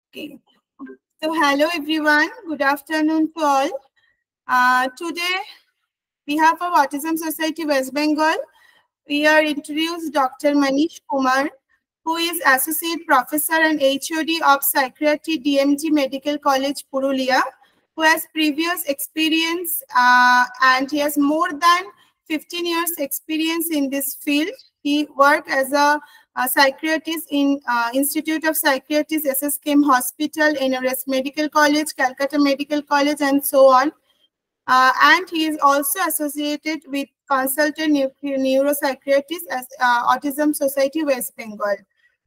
Okay. So hello everyone. Good afternoon to all. Today, behalf of Autism Society West Bengal, we are introduced Dr. Manish Kumar, who is Associate Professor and HOD of Psychiatry DMG Medical College, Purulia, who has previous experience and he has more than 15 years experience in this field. He worked as a psychiatrist in Institute of Psychiatrists, SSKM Hospital, NRS Medical College, Calcutta Medical College, and so on. And he is also associated with consultant neuropsychiatrist as Autism Society West Bengal.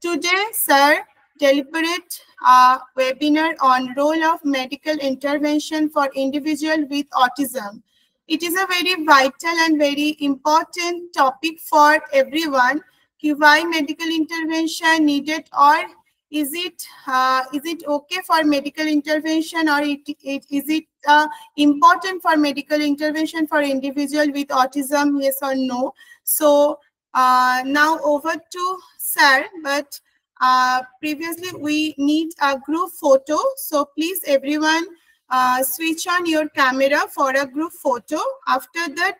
Today, sir deliberate a webinar on role of medical intervention for individual with autism. It is a very vital and very important topic for everyone. Why medical intervention needed, or is it okay for medical intervention, or is it important for medical intervention for individual with autism, yes or no? So now over to sir, but previously we need a group photo. So please everyone switch on your camera for a group photo. After that,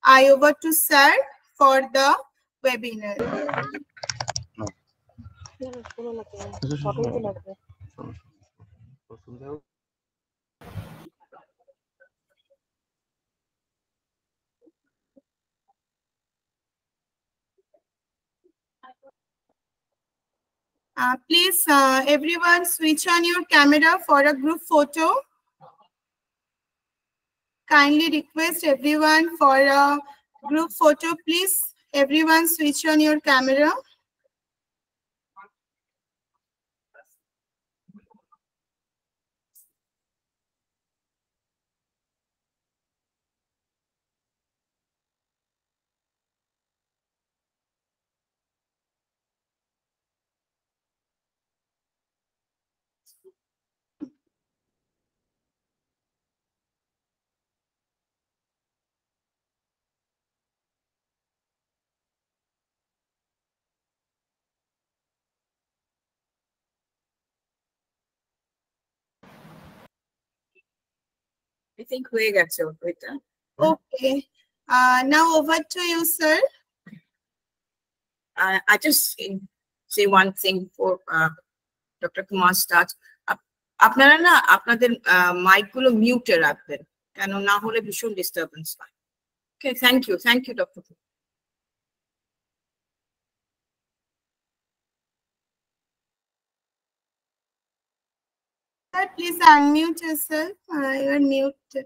I over to sir for the webinar. Please, everyone switch on your camera for a group photo. Kindly request everyone for a group photo. Please, everyone switch on your camera. I think we got so with Okay. Now over to you, sir. I just say one thing for Dr. Kumar starts. আপনারা না আপনাদের মাইকগুলো মিউটে রাখবেন, কেন না হলে ভীষণ disturbance হয়। Okay, thank you doctor. Sir, please unmute yourself. You are muted.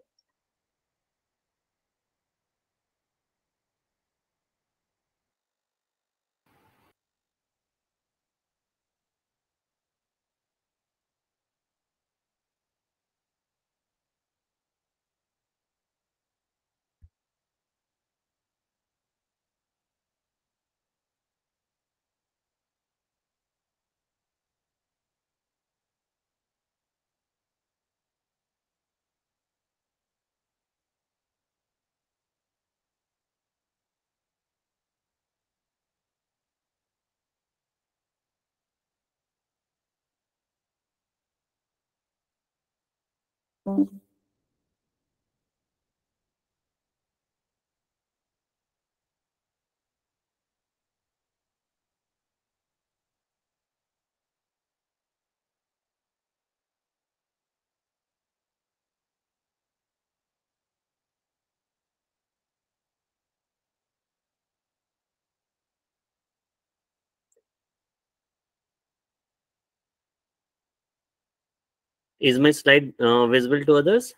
Is my slide visible to others?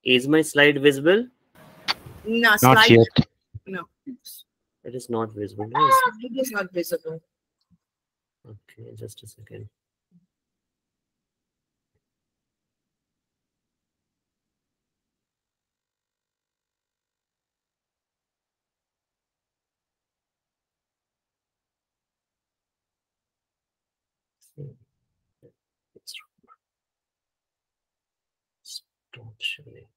Is my slide visible? No, Not slide. yet. No, It is not visible. it is not visible. Okay, just a second. It's not showing.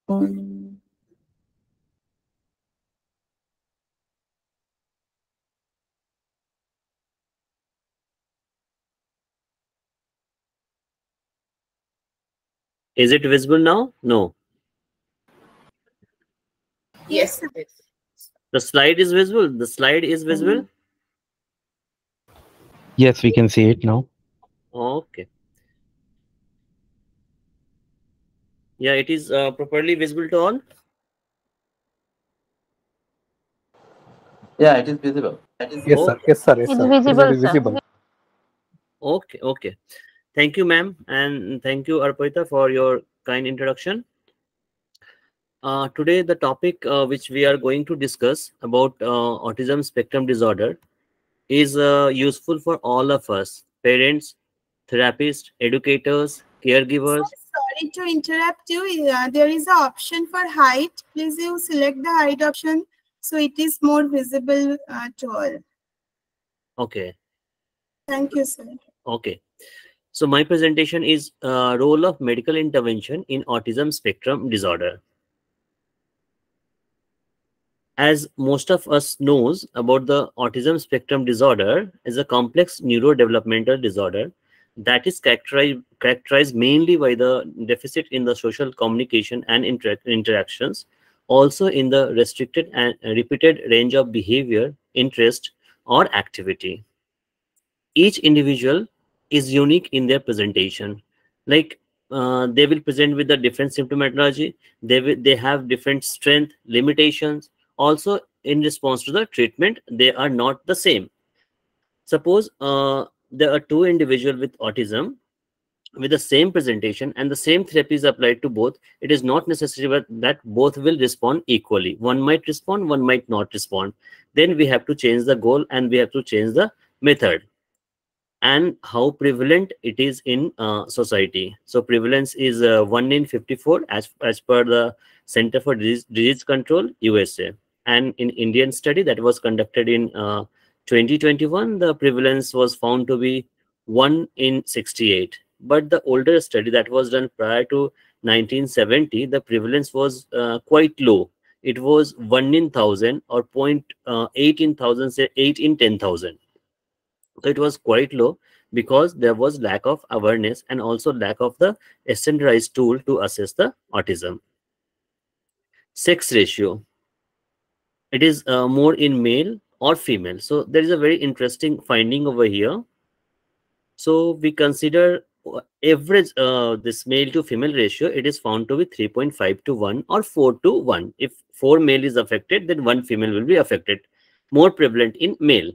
Is it visible now? No. Yes, it is. The slide is visible. The slide is visible. Yes, we can see it now. Okay. Yeah, it is properly visible to all. Yeah, it is visible. Yes, sir. Yes, sir. Yes, It's sir. It is visible, very sir. visible. Okay, okay. Thank you, ma'am, and thank you, Arpita, for your kind introduction. Today, the topic which we are going to discuss about autism spectrum disorder is useful for all of us, parents, therapists, educators, caregivers. Sorry to interrupt you. There is an option for height. Please you select the height option so it is more visible to all. Okay, Thank you, sir. okay. So my presentation is role of medical intervention in autism spectrum disorder. As most of us knows about the autism spectrum disorder is a complex neurodevelopmental disorder that is characterized mainly by the deficit in the social communication and interactions, also in the restricted and repeated range of behavior, interest, or activity. Each individual is unique in their presentation. Like they will present with a different symptomatology. They have different strength, limitations. Also, in response to the treatment, they are not the same. Suppose there are two individuals with autism with the same presentation and the same therapy is applied to both. It is not necessary that both will respond equally. One might respond, one might not respond. Then we have to change the goal and we have to change the method and how prevalent it is in society. So prevalence is 1 in 54 as per the Center for Disease Control, USA. And in Indian study that was conducted in 2021, the prevalence was found to be 1 in 68. But the older study that was done prior to 1970, the prevalence was quite low. It was 1 in 1,000 or 0.8 in 1,000, say 8 in 10,000. So it was quite low because there was lack of awareness and also lack of the standardized tool to assess the autism. Sex ratio. It is more in male or female. So there is a very interesting finding over here. So we consider average this male to female ratio. It is found to be 3.5 to 1 or 4 to 1. If 4 male is affected, then 1 female will be affected. More prevalent in male.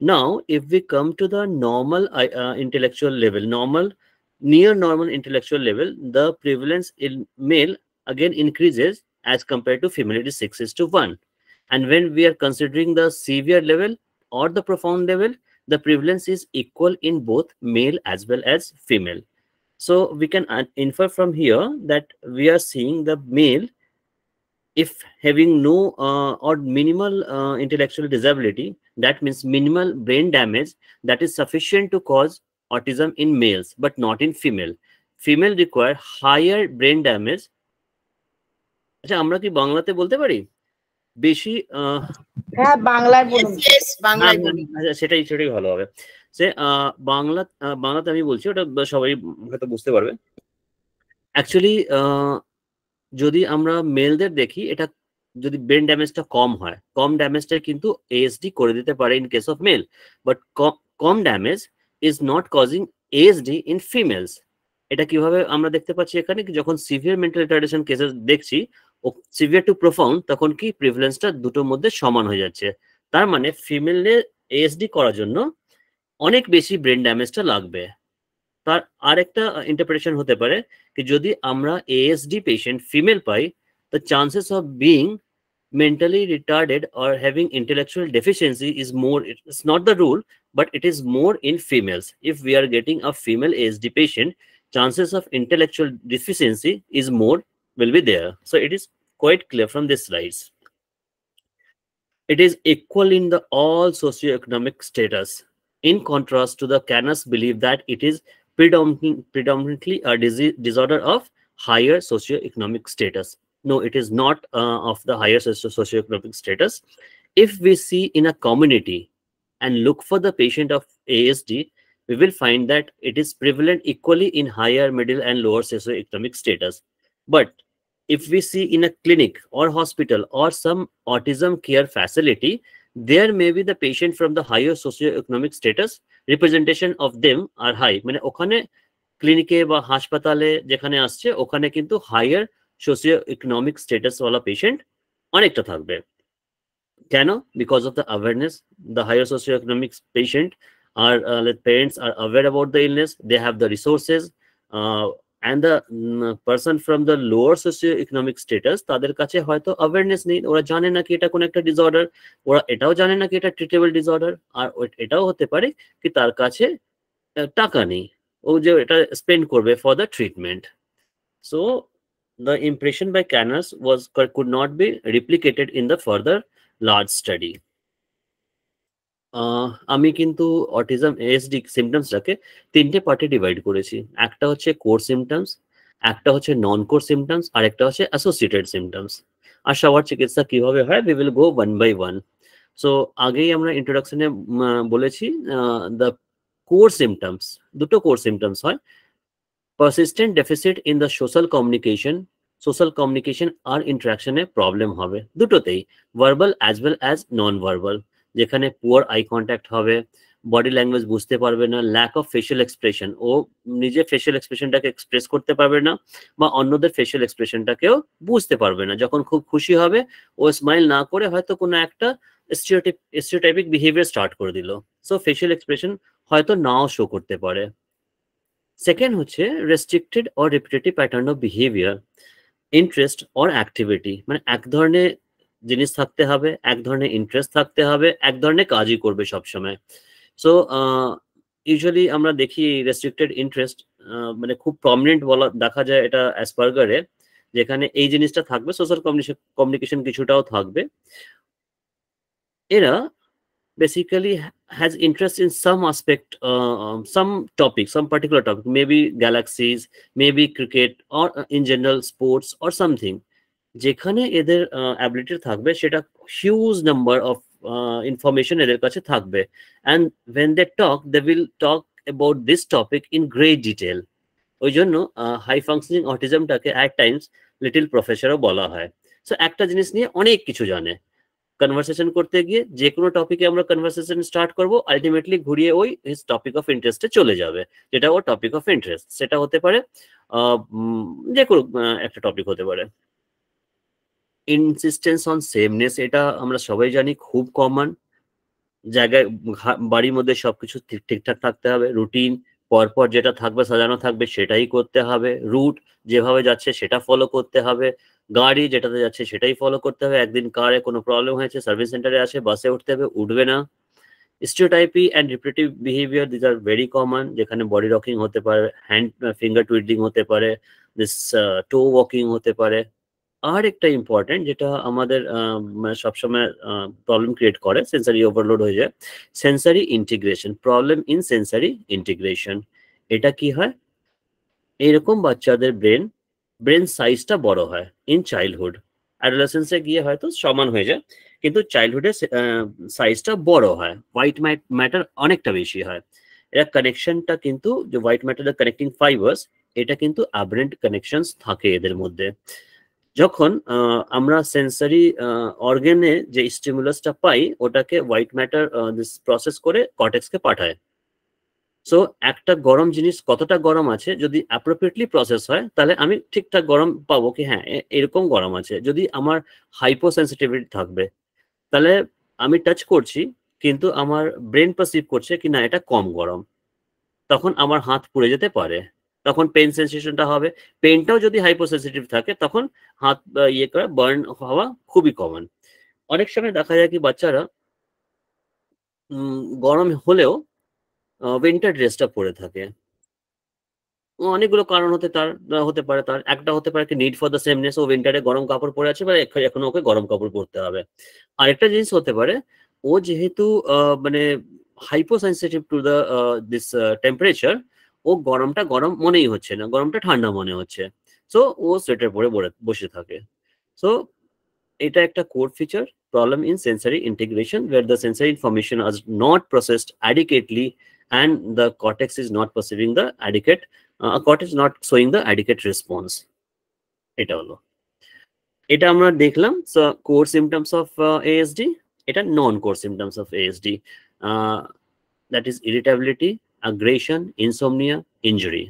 Now, if we come to the normal intellectual level, near normal intellectual level, the prevalence in male again increases as compared to female. It is 6:1. And when we are considering the severe level or the profound level, the prevalence is equal in both male as well as female. So we can infer from here that we are seeing the male, if having no or minimal intellectual disability, that means minimal brain damage, that is sufficient to cause autism in males but not in female. Female require higher brain damage. আচ্ছা আমরা কি বাংলাতে বলতে পারি বেশি হ্যাঁ বাংলায় বলুন। Yes, বাংলায় বলুন। সেটাই ভালো হবে। সে বাংলাতে আমি বলছি, ওটা সবাই হয়তো বুঝতে পারবে। অ্যাকচুয়ালি যদি আমরা মেলদের দেখি, এটা যদি ব্রেন ড্যামেজটা কম হয়, কম ড্যামেজটা কিন্তু এএসডি করে দিতে পারে in case of male, but কম damage is not causing ASD in females. এটা কিভাবে আমরা দেখতে পাচ্ছি এখানে, যখন সিভিয়ার মেন্টাল রিটার্ডেশন কেসেস দেখছি, সিভিয়ার টু প্রোফাউন্ড, তখন কি প্রিভ্যালেন্সটা দুটোর মধ্যে সমান হয়ে যাচ্ছে। তার মানে ফিমেলে এএসডি করার জন্য অনেক বেশি ব্রেন ড্যামেজটা লাগবে। তার আরেকটা ইন্টারপ্রিটেশন হতে পারে কি যদি আমরা ASD patient female pi, the chances of being mentally retarded or having intellectual deficiency is more, it's not the rule, but it is more in females. If we are getting a female ASD patient, chances of intellectual deficiency is more, will be there. So it is quite clear from this slides. It is equal in the all socioeconomic status. In contrast to the Canis belief that it is predominantly a disorder of higher socioeconomic status. No, it is not of the higher socioeconomic status. If we see in a community and look for the patient of ASD, we will find that it is prevalent equally in higher, middle, and lower socioeconomic status. But if we see in a clinic or hospital or some autism care facility, there may be the patient from the higher socioeconomic status, representation of them are high. মানে ওখানে ক্লিনিকে বা হাসপাতালে যেখানে আসছে ওখানে কিন্তু higher socio economic status ওয়ালা পেশেন্ট অনেকটা থাকবে। কেন? Because of the awareness, the higher socio economic patient are parents are aware about the illness, they have the resources, and the person from the lower socio-economic status তাদের কাছে হয়তো awareness নেই, ওরা জানে না কি এটা কোন একটা ডিসঅর্ডার, ওরা এটাও জানে না কি এটা ট্রিটেবল ডিসঅর্ডার, আর এটাও হতে পারে কি তার কাছে টাকা নেই ও যে এটা স্পেন্ড করবে for the treatment. So the impression by Canas could not be replicated in the further large study. আমি কিন্তু অটিজম ASD সিমটমসটাকে তিনটে পার্টে ডিভাইড করেছি। একটা হচ্ছে কোর সিমটমস, একটা হচ্ছে নন কোর সিমটমস, আর একটা হচ্ছে অ্যাসোসিয়েটেড সিমটমস। আর সবার চিকিৎসা কিভাবে হয় we will go one by one. So আগেই আমরা ইন্ট্রোডাকশনে বলেছি দ্য কোর সিমটমস, দুটো কোর সিমটমস হয়। persistent deficit in the social communication আর ইন্টারাকশনে প্রবলেম হবে দুটোতেই, verbal as well as non verbal, যেখানে পুয়ার আই কন্ট্যাক্ট হবে, বডি ল্যাঙ্গুয়েজ বুঝতে পারবে না, ল্যাক অফ ফেশিয়াল এক্সপ্রেশন, ও নিজে ফেশিয়াল এক্সপ্রেশনটাকে এক্সপ্রেস করতে পারবে না বা অন্যদের ফেশিয়াল এক্সপ্রেশনটাকেও বুঝতে পারবে না। যখন খুব খুশি হবে ও স্মাইল না করে হয়তো কোনো একটা স্টিরিওটাইপিক বিহেভিয়ার স্টার্ট করে দিল, সো ফেশিয়াল এক্সপ্রেশন হয়তো নাও শো করতে পারে। সেকেন্ড হচ্ছে restricted or repetitive pattern of behaviour, interest or activity, মানে এক ধরনের জিনিস থাকতে হবে, এক ধরনের ইন্টারেস্ট থাকতে হবে, এক ধরনের কাজই করবে সবসময়। সো ইউজুয়ালি আমরা দেখি রেস্ট্রিক্টেড ইন্টারেস্ট মানে খুব প্রমিনেন্ট বলা দেখা যায় এটা অ্যাসপার্গারে, যেখানে এই জিনিসটা থাকবে, সোশ্যাল কমিউনিকেশন কিছুটাও থাকবে। এরা basically has interest in some aspect, some topic, some particular topic, maybe galaxies, maybe cricket, or in general sports or something. যেখানে এদের অ্যাবিলিটি থাকবে সেটা হিউজ নাম্বার অফ ইনফরমেশন এদের কাছে থাকবে, and when they talk they will talk about this topic in great detail. ওই জন্য high functioning অটিজমটাকে at times লিটল প্রফেসরও বলা হয়। সো একটা জিনিস নিয়ে অনেক কিছু জানে, কনভারসেশন করতে গিয়ে যে কোনো টপিকে আমরা কনভারসেশন স্টার্ট করব, আলটিমেটলি ঘুরিয়ে ওই হিজ টপিক অফ ইন্টারেস্টে চলে যাবে, যেটা ওর টপিক অফ ইন্টারেস্ট। সেটা হতে পারে যে কোনো একটা টপিক হতে পারে। ইনসিস্টেন্স অন সেমনেস, এটা আমরা সবাই জানি খুব কমন। জায়গায় বাড়ির মধ্যে সবকিছু ঠিকঠাক থাকতে হবে, রুটিন পরপর যেটা থাকবে সাজানো থাকবে সেটাই করতে হবে, রুট যেভাবে যাচ্ছে সেটা ফলো করতে হবে, গাড়ি যেটাতে যাচ্ছে সেটাই ফলো করতে হবে। একদিন কারে কোনো প্রবলেম হয়েছে, সার্ভিস সেন্টারে আছে, বাসে উঠতে হবে, উঠবে না। Stereotypy and repetitive behaviour, this are very common, যেখানে বডি রকিং হতে পারে, হ্যান্ড ফিঙ্গার টুইডলিং হতে পারে, দিস টো ওয়াকিং হতে পারে। আর একটা ইম্পর্টেন্ট যেটা আমাদের সবসময় প্রবলেম ক্রিয়েট করে, সেন্সারি ওভারলোড হয়ে যায়, sensory integration, problem in sensory integration. এটা কি হয়, এইরকম বাচ্চাদের ব্রেন সাইজটা বড় হয় ইন চাইল্ডহুড, অ্যাডোলেসেন্সে গিয়ে হয়তো সমান হয়ে যায়, কিন্তু চাইল্ডহুডে সাইজটা বড় হয়, হোয়াইট ম্যাটার অনেকটা বেশি হয়। এরা কানেকশনটা কিন্তু যে হোয়াইট ম্যাটারের কানেক্টিং ফাইবার্স, এটা কিন্তু অ্যাবারেন্ট কানেকশনস থাকে এদের মধ্যে। যখন আমরা সেন্সারি অর্গানে যে স্টিমুলাসটা পাই ওটাকে হোয়াইট ম্যাটার প্রসেস করে কর্টেক্সকে পাঠায়। সো একটা গরম জিনিস কতটা গরম আছে যদি অ্যাপ্রোপ্রিয়েটলি প্রসেস হয় তাহলে আমি ঠিকঠাক গরম পাবো কি হ্যাঁ এরকম গরম আছে। যদি আমার হাইপোসেন্সিটিভিটি থাকবে তাহলে আমি টাচ করছি কিন্তু আমার ব্রেন পারসিভ করছে কি না এটা কম গরম, তখন আমার হাত পুড়ে যেতে পারে, তখন পেন সেন্সেশনটা হবে। পেনটাও যদি হাইপোসেন্সিটিভ থাকে তখন হাত ইয়ে করে বার্ন হওয়া খুবই কমন। অনেক সময় দেখা যায় কি বাচ্চারা গরম হলেও উইন্টার ড্রেসটা পরে থাকে, অনেকগুলো কারণ হতে পারে। তার একটা হতে পারে কি নিড ফর দ্য সেমনেস, ও উইন্টারে গরম কাপড় পরে আছে বা এখন ওকে গরম কাপড় পরতে হবে। আরেকটা জিনিস হতে পারে ও যেহেতু মানে হাইপোসেন্সিটিভ টু দ্য দিস টেম্পারেচার, ও গরমটা গরম মনেই হচ্ছে না, গরমটা ঠান্ডা মনে হচ্ছে। সো ও সোয়েটার পরে বসে থাকে। সো এটা একটা core feature, problem in sensory integration where the sensory information is not processed adequately and the cortex is not perceiving the adequate cortex not showing the adequate response. এটা হলো, এটা আমরা দেখলাম কোর সিমটমস অফ ASD। এটা non core symptoms of ASD, that is irritability, aggression, insomnia, injury,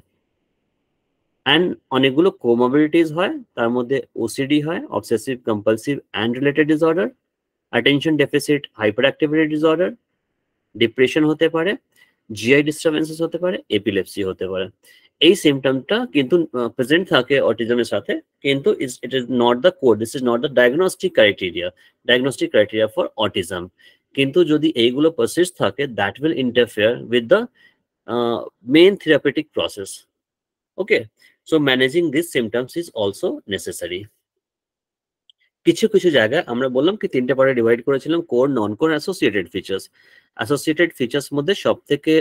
and অনেকগুলো comorbidities হয়, তার মধ্যে OCD হয়, obsessive compulsive and related disorder, attention deficit hyperactivity disorder, depression হতে পারে, GI ডিস্টারবেন্সেস হতে পারে, এপিলেপসি হতে পারে। এই সিমটমটা কিন্তু প্রেজেন্ট থাকে অটিজমের সাথে, কিন্তু it is not the code, this is not the diagnostic criteria for autism. কিন্তু যদি এইগুলো পারসিস্ট থাকে, that will interfere with the main therapeutic process. Okay, so managing this symptoms is also necessary. কিছু কিছু জায়গায় আমরা বললাম কি তিনটে পার্টে ডিভাইড করেছিলাম, core, non core, associated features. Associated features মধ্যে সব থেকে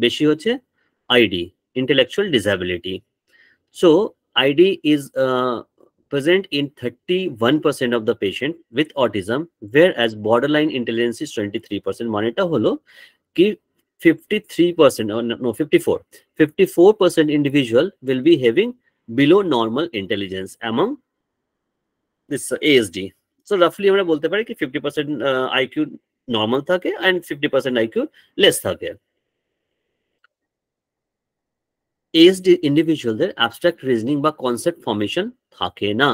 বেশি হচ্ছে ID, intellectual disability. So ID is present in 31% of the patient with autism, whereas borderline intelligence is 23%. মানেটা হলো কি 54% individual will be having below normal intelligence among this ASD. So roughly আমরা বলতে পারি কি 50% IQ normal থাকে and 50% IQ less থাকে। ASD individualদের abstract reasoning বা concept formation থাকে না।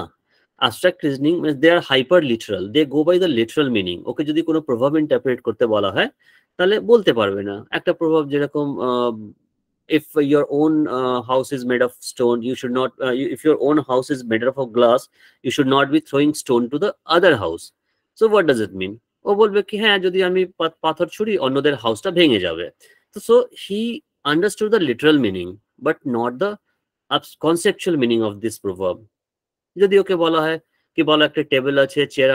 abstract reasoning means they are hyper literal, they go by the literal meaning. ওকে যদি কোনো প্রভাব ইন্টারপ্রেট করতে বলা হয় তাহলে বলতে পারবে না। একটা প্রভাব যেরকম if your own house is made of stone, you should not if your own house is made of glass, you should not be throwing stone to the other house. So what does it mean? ও বলবে কি হ্যাঁ, যদি আমি পাথর ছুড়ি অন্যদের হাউসটা ভেঙে যাবে। So he understood the literal meaning but not the conceptual meaning of this proverb. যদি ওকে বলা হয় কি বলো একটা টেবিল আছে, চেয়ার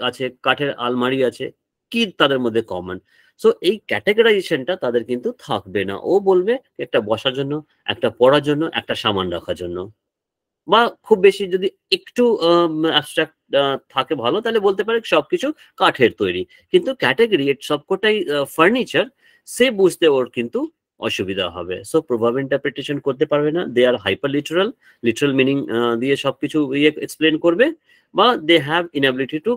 আছে, কাঠের আলমারি আছে, কি তাদের মধ্যে কমন? সো এই ক্যাটেগরাইজেশনটা তাদের কিন্তু থাকবে না। ও বলবে একটা বসার জন্য, একটা পড়ার জন্য, একটা সামান রাখার জন্য, বা খুব বেশি যদি একটু অ্যাবস্ট্রাক্ট থাকে ভালো, তাহলে বলতে পারে সবকিছু কাঠের তৈরি। কিন্তু ক্যাটেগরি সবকটাই ফার্নিচার, সে বুঝতে ওর কিন্তু অসুবিধা হবে। সো প্রভাব ইন্টারপ্রিটেশন করতে পারবে না, they are hyper literal meaning দিয়ে সবকিছু এক্সপ্লেন করবে, বা they have inability to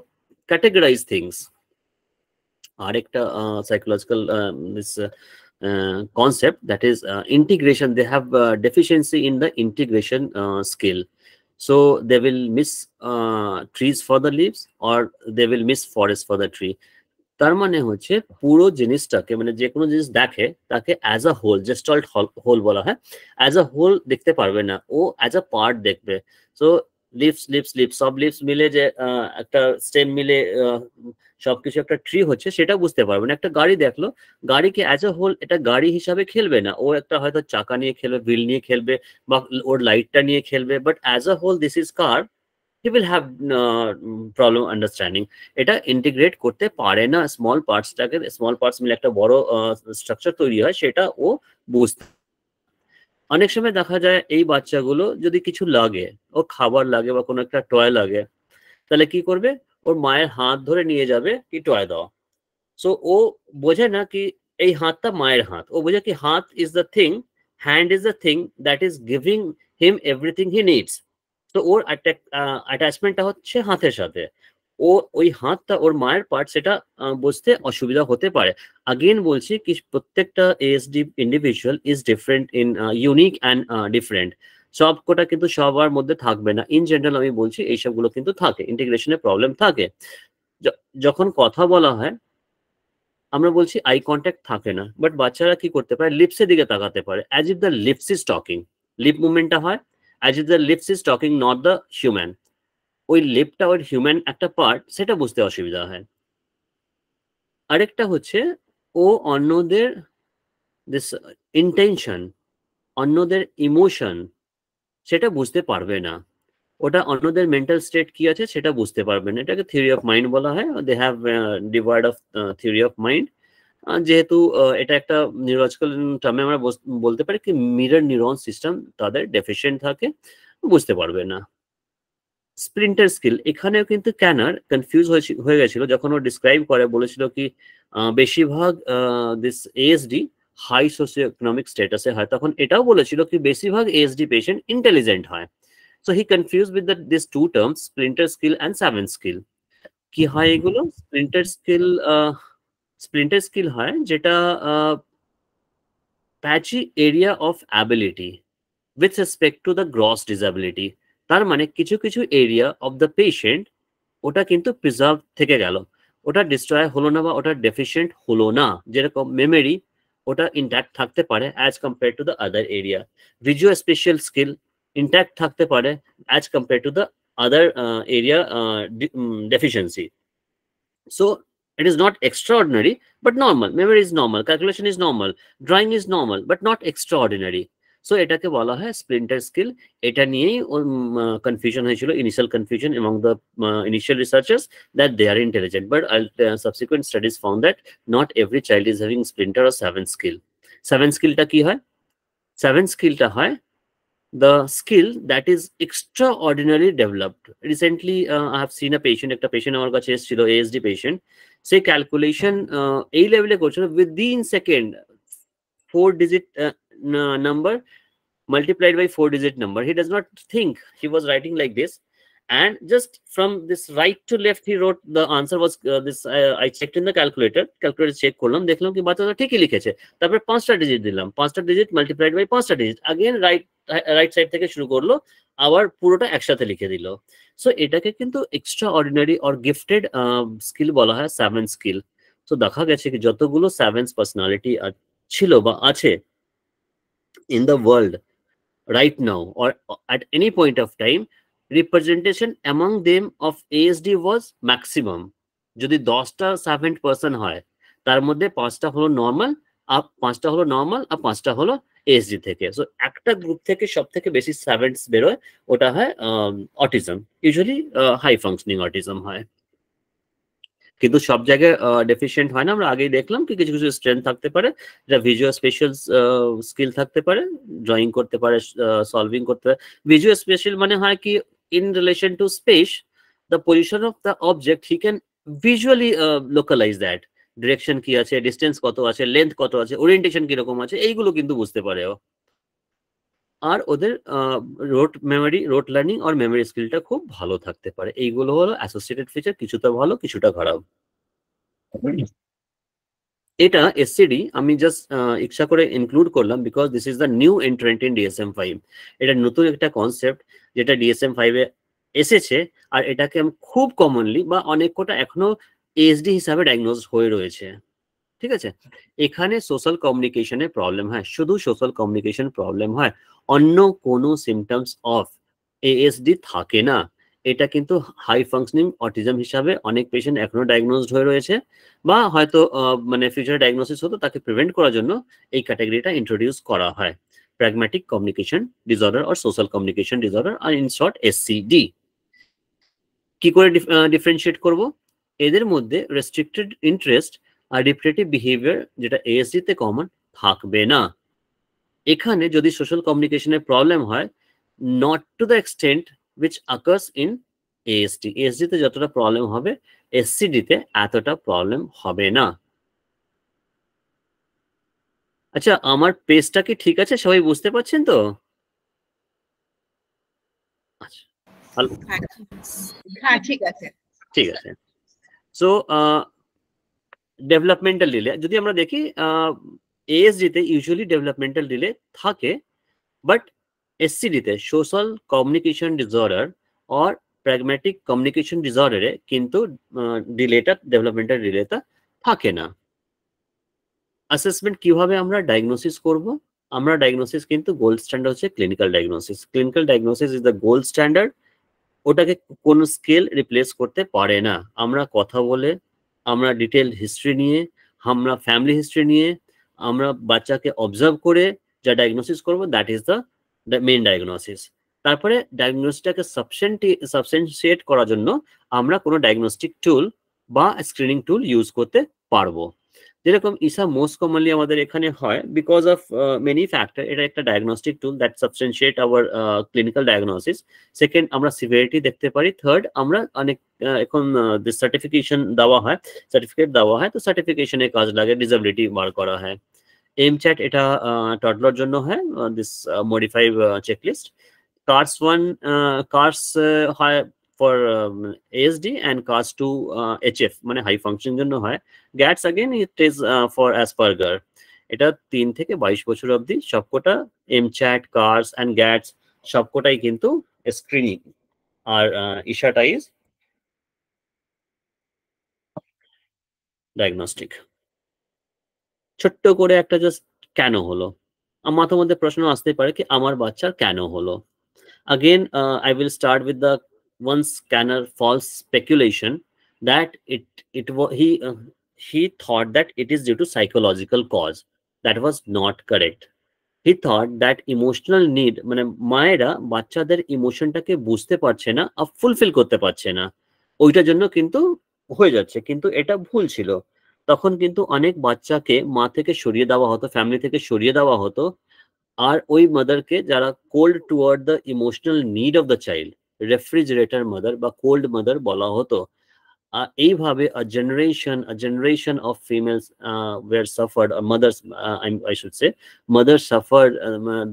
categorize things. আরেকটা psychological concept, that is integration, they have deficiency in the integration skill. So they will miss trees for the leaves or they will miss forest for the tree. তার মানে হচ্ছে পুরো জিনিসটাকে, মানে যে কোনো জিনিস দেখে তাকে অ্যাজ আ হোল, জেস্টাল্ট হোল বলা হয়, অ্যাজ আ হোল দেখতে পারবে না, ও অ্যাজ আ পার্ট দেখবে। সো লিভস সব লিভস মিলে যে একটা স্টেম মিলে সবকিছু একটা ট্রি হচ্ছে, সেটা বুঝতে পারবে না। একটা গাড়ি দেখলো, গাড়িকে অ্যাজ আ হোল এটা গাড়ি হিসাবে খেলবে না, ও একটা হয়তো চাকা নিয়ে খেলবে, হুইল নিয়ে খেলবে, বা ওর লাইটটা নিয়ে খেলবে, but as a whole this is car, he will have problem understanding. এটা ইন্টিগ্রেট করতে পারে না, স্মল পার্টস মিলে একটা বড় স্ট্রাকচার তৈরি হয়, সেটা ও বুঝতে। অনেক সময় দেখা যায় এই বাচ্চাগুলো যদি কিছু লাগে, ও খাবার লাগে বা কোনো একটা টয় লাগে, তাহলে কি করবে, ওর মায়ের হাত ধরে নিয়ে যাবে কি টয় দাও। সো ও বোঝে না কি এই হাতটা মায়ের হাত, ও বোঝে কি হাত is the thing, hand is the thing that is giving him everything he needs. তো ওর অ্যাটাচমেন্টটা হচ্ছে হাতের সাথে, ও ওই হাতটা ওর মায়ের পার্ট, সেটা বুঝতে অসুবিধা হতে পারে। আগেন বলছি কি প্রত্যেকটা ASD individual is different in unique and different, সবকটা কিন্তু সবার মধ্যে থাকবে না। ইন জেনারেল আমি বলছি এইসবগুলো কিন্তু থাকে, ইন্টিগ্রেশনের প্রবলেম থাকে। যখন কথা বলা হয় আমরা বলছি আই কন্ট্যাক্ট থাকে না, বাট বাচ্চারা কি করতে পারে, লিপসের দিকে তাকাতে পারে, as if the lips is talking, lip মুভমেন্টটা হয় as if the lips is talking, not the human. ওই লিপটা ওই হিউম্যান একটা পার্ট, সেটা বুঝতে অসুবিধা হয়। আরেকটা হচ্ছে ও অন্যদের দিস ইন্টেনশন, অন্যদের ইমোশন, সেটা বুঝতে পারবে না। ওটা অন্যদের মেন্টাল স্টেট কি আছে সেটা বুঝতে পারবে না। এটাকে থিওরি অফ মাইন্ড বলা হয়, they have divide of theory of mind. যেহেতু এটা একটা নিউরোলজিক্যাল টার্মে আমরা বলতে পারি কি মিরর নিউরন সিস্টেম তাদের ডেফিসিয়েন্ট থাকে, বুঝতে পারবে না। স্প্লিন্টার স্কিল, এখানেও কিন্তু ক্যানার কনফিউজ হয়ে গেছিল যখন ও ডিসক্রাইব করে, বলেছিল কি বেশিরভাগ this ASD high socio economic স্ট্যাটাসে হয়, তখন এটাও বলেছিল কি বেশিরভাগ এএসডি পেশেন্ট ইন্টেলিজেন্ট হয়। So he confuse with this two terms, splinter skill and savant skill. কি হয় এগুলো? স্প্লিন্টার স্কিল হয় যেটা patchy area of ability with respect to the gross disability। তার মানে কিছু কিছু এরিয়া অফ দ্য পেশেন্ট ওটা কিন্তু প্রিজার্ভ থেকে গেল, ওটা ডিস্ট্রয় হলো না বা ওটা ডেফিসিয়েন্ট হলো না। যেরকম মেমোরি ওটা ইন্ট্যাক্ট থাকতে পারে as compare to the other area. Visual special skill intact থাকতে পারে as compare to the other area deficiency. So it is not extraordinary but normal. Memory is normal, calculation is normal, drawing is normal but not extraordinary. So এটাকে বলা হয় splinter skill. এটা নিয়েই confusion হয়েছিল, initial confusion among the initial researchers that they are intelligent, but subsequent studies found that not every child is having splinter or seven skill. Seven skillটা কি হয়? Seven skillটা হয় the skill that is extraordinarily developed. Recently I have seen a patient, একটা patient আমার কাছে এসেছিল, ASD patient, সে calculation এই লেভেলে করছিল within second 4-digit number multiplied by 4-digit number. He does not think, he was writing like this, and just from this right to left he wrote the answer was this. I checked in the calculator check করলাম, দেখলাম কি বাচ্চাটা ঠিকই লিখেছে। তারপরে 5টা digit দিলাম, 5টা ডিজিট মাল্টিপ্লাইড বাই 5টা ডিজিট, अगेन রাইট সাইড থেকে শুরু করলো, আবার পুরোটা একসাথে লিখে দিল। সো এটাকে কিন্তু extra ordinary or gifted skill বলা হয়, সেভেন স্কিল। তো দেখা গেছে কি যতগুলো সেভেন্স পার্সোনালিটি ছিল বা আছে in the world right now or at any point of time, representation among them of ASD was maximum. যদি 10টা সেভেন্ট পার্সন হয় তার মধ্যে 5টা হলো নর্মাল, আর 5টা হলো নর্মাল আর 5টা হলো ASD থেকে। সো একটা গ্রুপ থেকে সব থেকে বেশি সেভেন্টস বেরোয়, ওটা হয় অটিজম। ইউজুয়ালি হাই ফাংশনিং অটিজম হয়, কিন্তু সব জায়গায় ডেফিসিয়েন্ট হয় না। আমরা আগেই দেখলাম কি কিছু কিছু স্ট্রেংথ থাকতে পারে, যেটা ভিজুয়াল স্পেশাল স্কিল থাকতে পারে, ড্রয়িং করতে পারে, সলভিং করতে পারে। ভিজুয়াল স্পেশাল মানে হয় কি in relation to space, the position of the object he can visually localise that, direction কি আছে, ডিস্টেন্স কত আছে, লেন্থ কত আছে, ওরিয়েন্টেশন কিরকম আছে, এইগুলো কিন্তু বুঝতে পারে ও। আর ওদের রোট মেমোরি, রোট লার্নিং আর মেমোরি স্কিলটা খুব ভালো থাকতে পারে। এইগুলো হলো অ্যাসোসিয়েটেড ফিচার, কিছুটা ভালো কিছুটা খারাপ। এটা এসসিডি আমি জাস্ট ইচ্ছা করে ইনক্লুড করলাম because this is the new entrant in DSM-5। এটা নতুন একটা কনসেপ্ট যেটা DSM-5 এ এসেছে, আর এটাকে আমি খুব কমনলি বা অনেক কটা এখনো ASD হিসাবে ডায়াগনোজ হয়ে রয়েছে। ঠিক আছে, এখানে সোশ্যাল কমিউনিকেশনের প্রবলেম হয়, শুধু সোশ্যাল কমিউনিকেশন প্রবলেম হয়, অন্য কোনো সিমটমস অফ ASD থাকে না। এটা কিন্তু হাই ফাংশনিং অটিজম হিসাবে অনেক পেশেন্ট এখনো ডায়াগনোজড হয়ে রয়েছে, বা হয়তো মানে ফিউচার ডায়াগনোসিস হতো, তাকে প্রিভেন্ট করার জন্য এই ক্যাটাগরিটা ইন্ট্রোডিউস করা হয়, pragmatic communication disorder or social communication disorder, আর ইন শর্ট SCD। কি করে ডিফারেন্সিয়েট করব? এদের মধ্যে রেস্ট্রিক্টেড ইন্টারেস্ট আর রিপিটেটিভ বিহেভিয়ার, যেটা ASD তে কমন, থাকবে না। এখানে যদি সোশ্যাল কমিউনিকেশনের প্রবলেম হয়, not to the extent which occurs in ASD। ASD তে যতটা প্রবলেম হবে SCD তে এতটা প্রবলেম হবে না। আচ্ছা, আমার পেজটা কি ঠিক আছে? সবাই বুঝতে পারছেন তো? আচ্ছা, হ্যাঁ ঠিক আছে, ঠিক আছে। সো ডেভেলপমেন্টাল ডিলে যদি আমরা দেখি, ASD তে ইউজুয়ালি ডেভেলপমেন্টাল ডিলে থাকে, বাট SCD তে social communication disorder or pragmatic communication ডিসঅর্ডারে কিন্তু ডিলেটা, ডেভেলপমেন্টাল ডিলেটা থাকে না। অ্যাসেসমেন্ট কিভাবে আমরা ডায়াগনোসিস করব? আমরা ডায়াগনোসিস কিন্তু গোল্ড স্ট্যান্ডার্ড হচ্ছে clinical diagnosis. Clinical diagnosis is the gold standard. ওটাকে কোনো স্কেল রিপ্লেস করতে পারে না। আমরা কথা বলে, আমরা ডিটেল হিস্ট্রি নিয়ে, আমরা ফ্যামিলি হিস্ট্রি নিয়ে, আমরা বাচ্চাকে অবজার্ভ করে যা ডায়াগনোসিস করব, that is the main diagnosis. তারপরে ডায়াগনোসিসটাকে সাবস্টেন্সিয়েট করার জন্য আমরা কোনো ডায়াগনস্টিক টুল বা স্ক্রিনিং টুল ইউজ করতে পারবো। যেরকম ইসা মোস্ট কমনলি আমাদের এখানে হয় বিকজ অফ মেনি ফ্যাক্টর। এটা একটা diagnostic tool that substantiate our clinical diagnosis. Second, আমরা সিভিয়ারিটি দেখতে পারি। থার্ড, আমরা অনেক এখন সার্টিফিকেশন দেওয়া হয়, সার্টিফিকেট দেওয়া হয়, তো সার্টিফিকেশনে কাজ লাগে, ডিসেবিলিটি বার করা হয়। এমচ্যাট এটা টডলার জন্য হয়, this modified checklist. CARS 1 CARS হয় for ASD and CARS 2 HF মানে হাই ফাংশন জন্য হয়। GADS again it is for Asperger. এটা 3 থেকে 22 বছর অবধি সবকটা এমচ্যাট, কার্স এন্ড গ্যাটস সবকটাই কিন্তু স্ক্রিনিং। আর ইশাটা ইজ ডায়াগনস্টিক। ছোট্ট করে একটা জাস্ট কেন হলো, মাথার মধ্যে প্রশ্ন আসতে পারে কি আমার বাচ্চার কেন হলো। Again, I will start with the one scanner false speculation that he thought that it is due to psychological cause. That was not correct. He thought that emotional need, মানে মায়েরা বাচ্চাদের ইমোশনটাকে বুঝতে পারছে না আর ফুলফিল করতে পারছে না, ওইটার জন্য কিন্তু হয়ে যাচ্ছে, কিন্তু এটা ভুল ছিল। তখন কিন্তু অনেক বাচ্চাকে মা থেকে সরিয়ে দেওয়া হতো, ফ্যামিলি থেকে সরিয়ে দেওয়া হতো, আর ওই মাদারকে যারা cold toward the emotional need of the child, refrigerator mother বা কোল্ড মাদার বলা হতো। এইভাবে a generation of females were suffered, or mothers, I should say mothers suffered,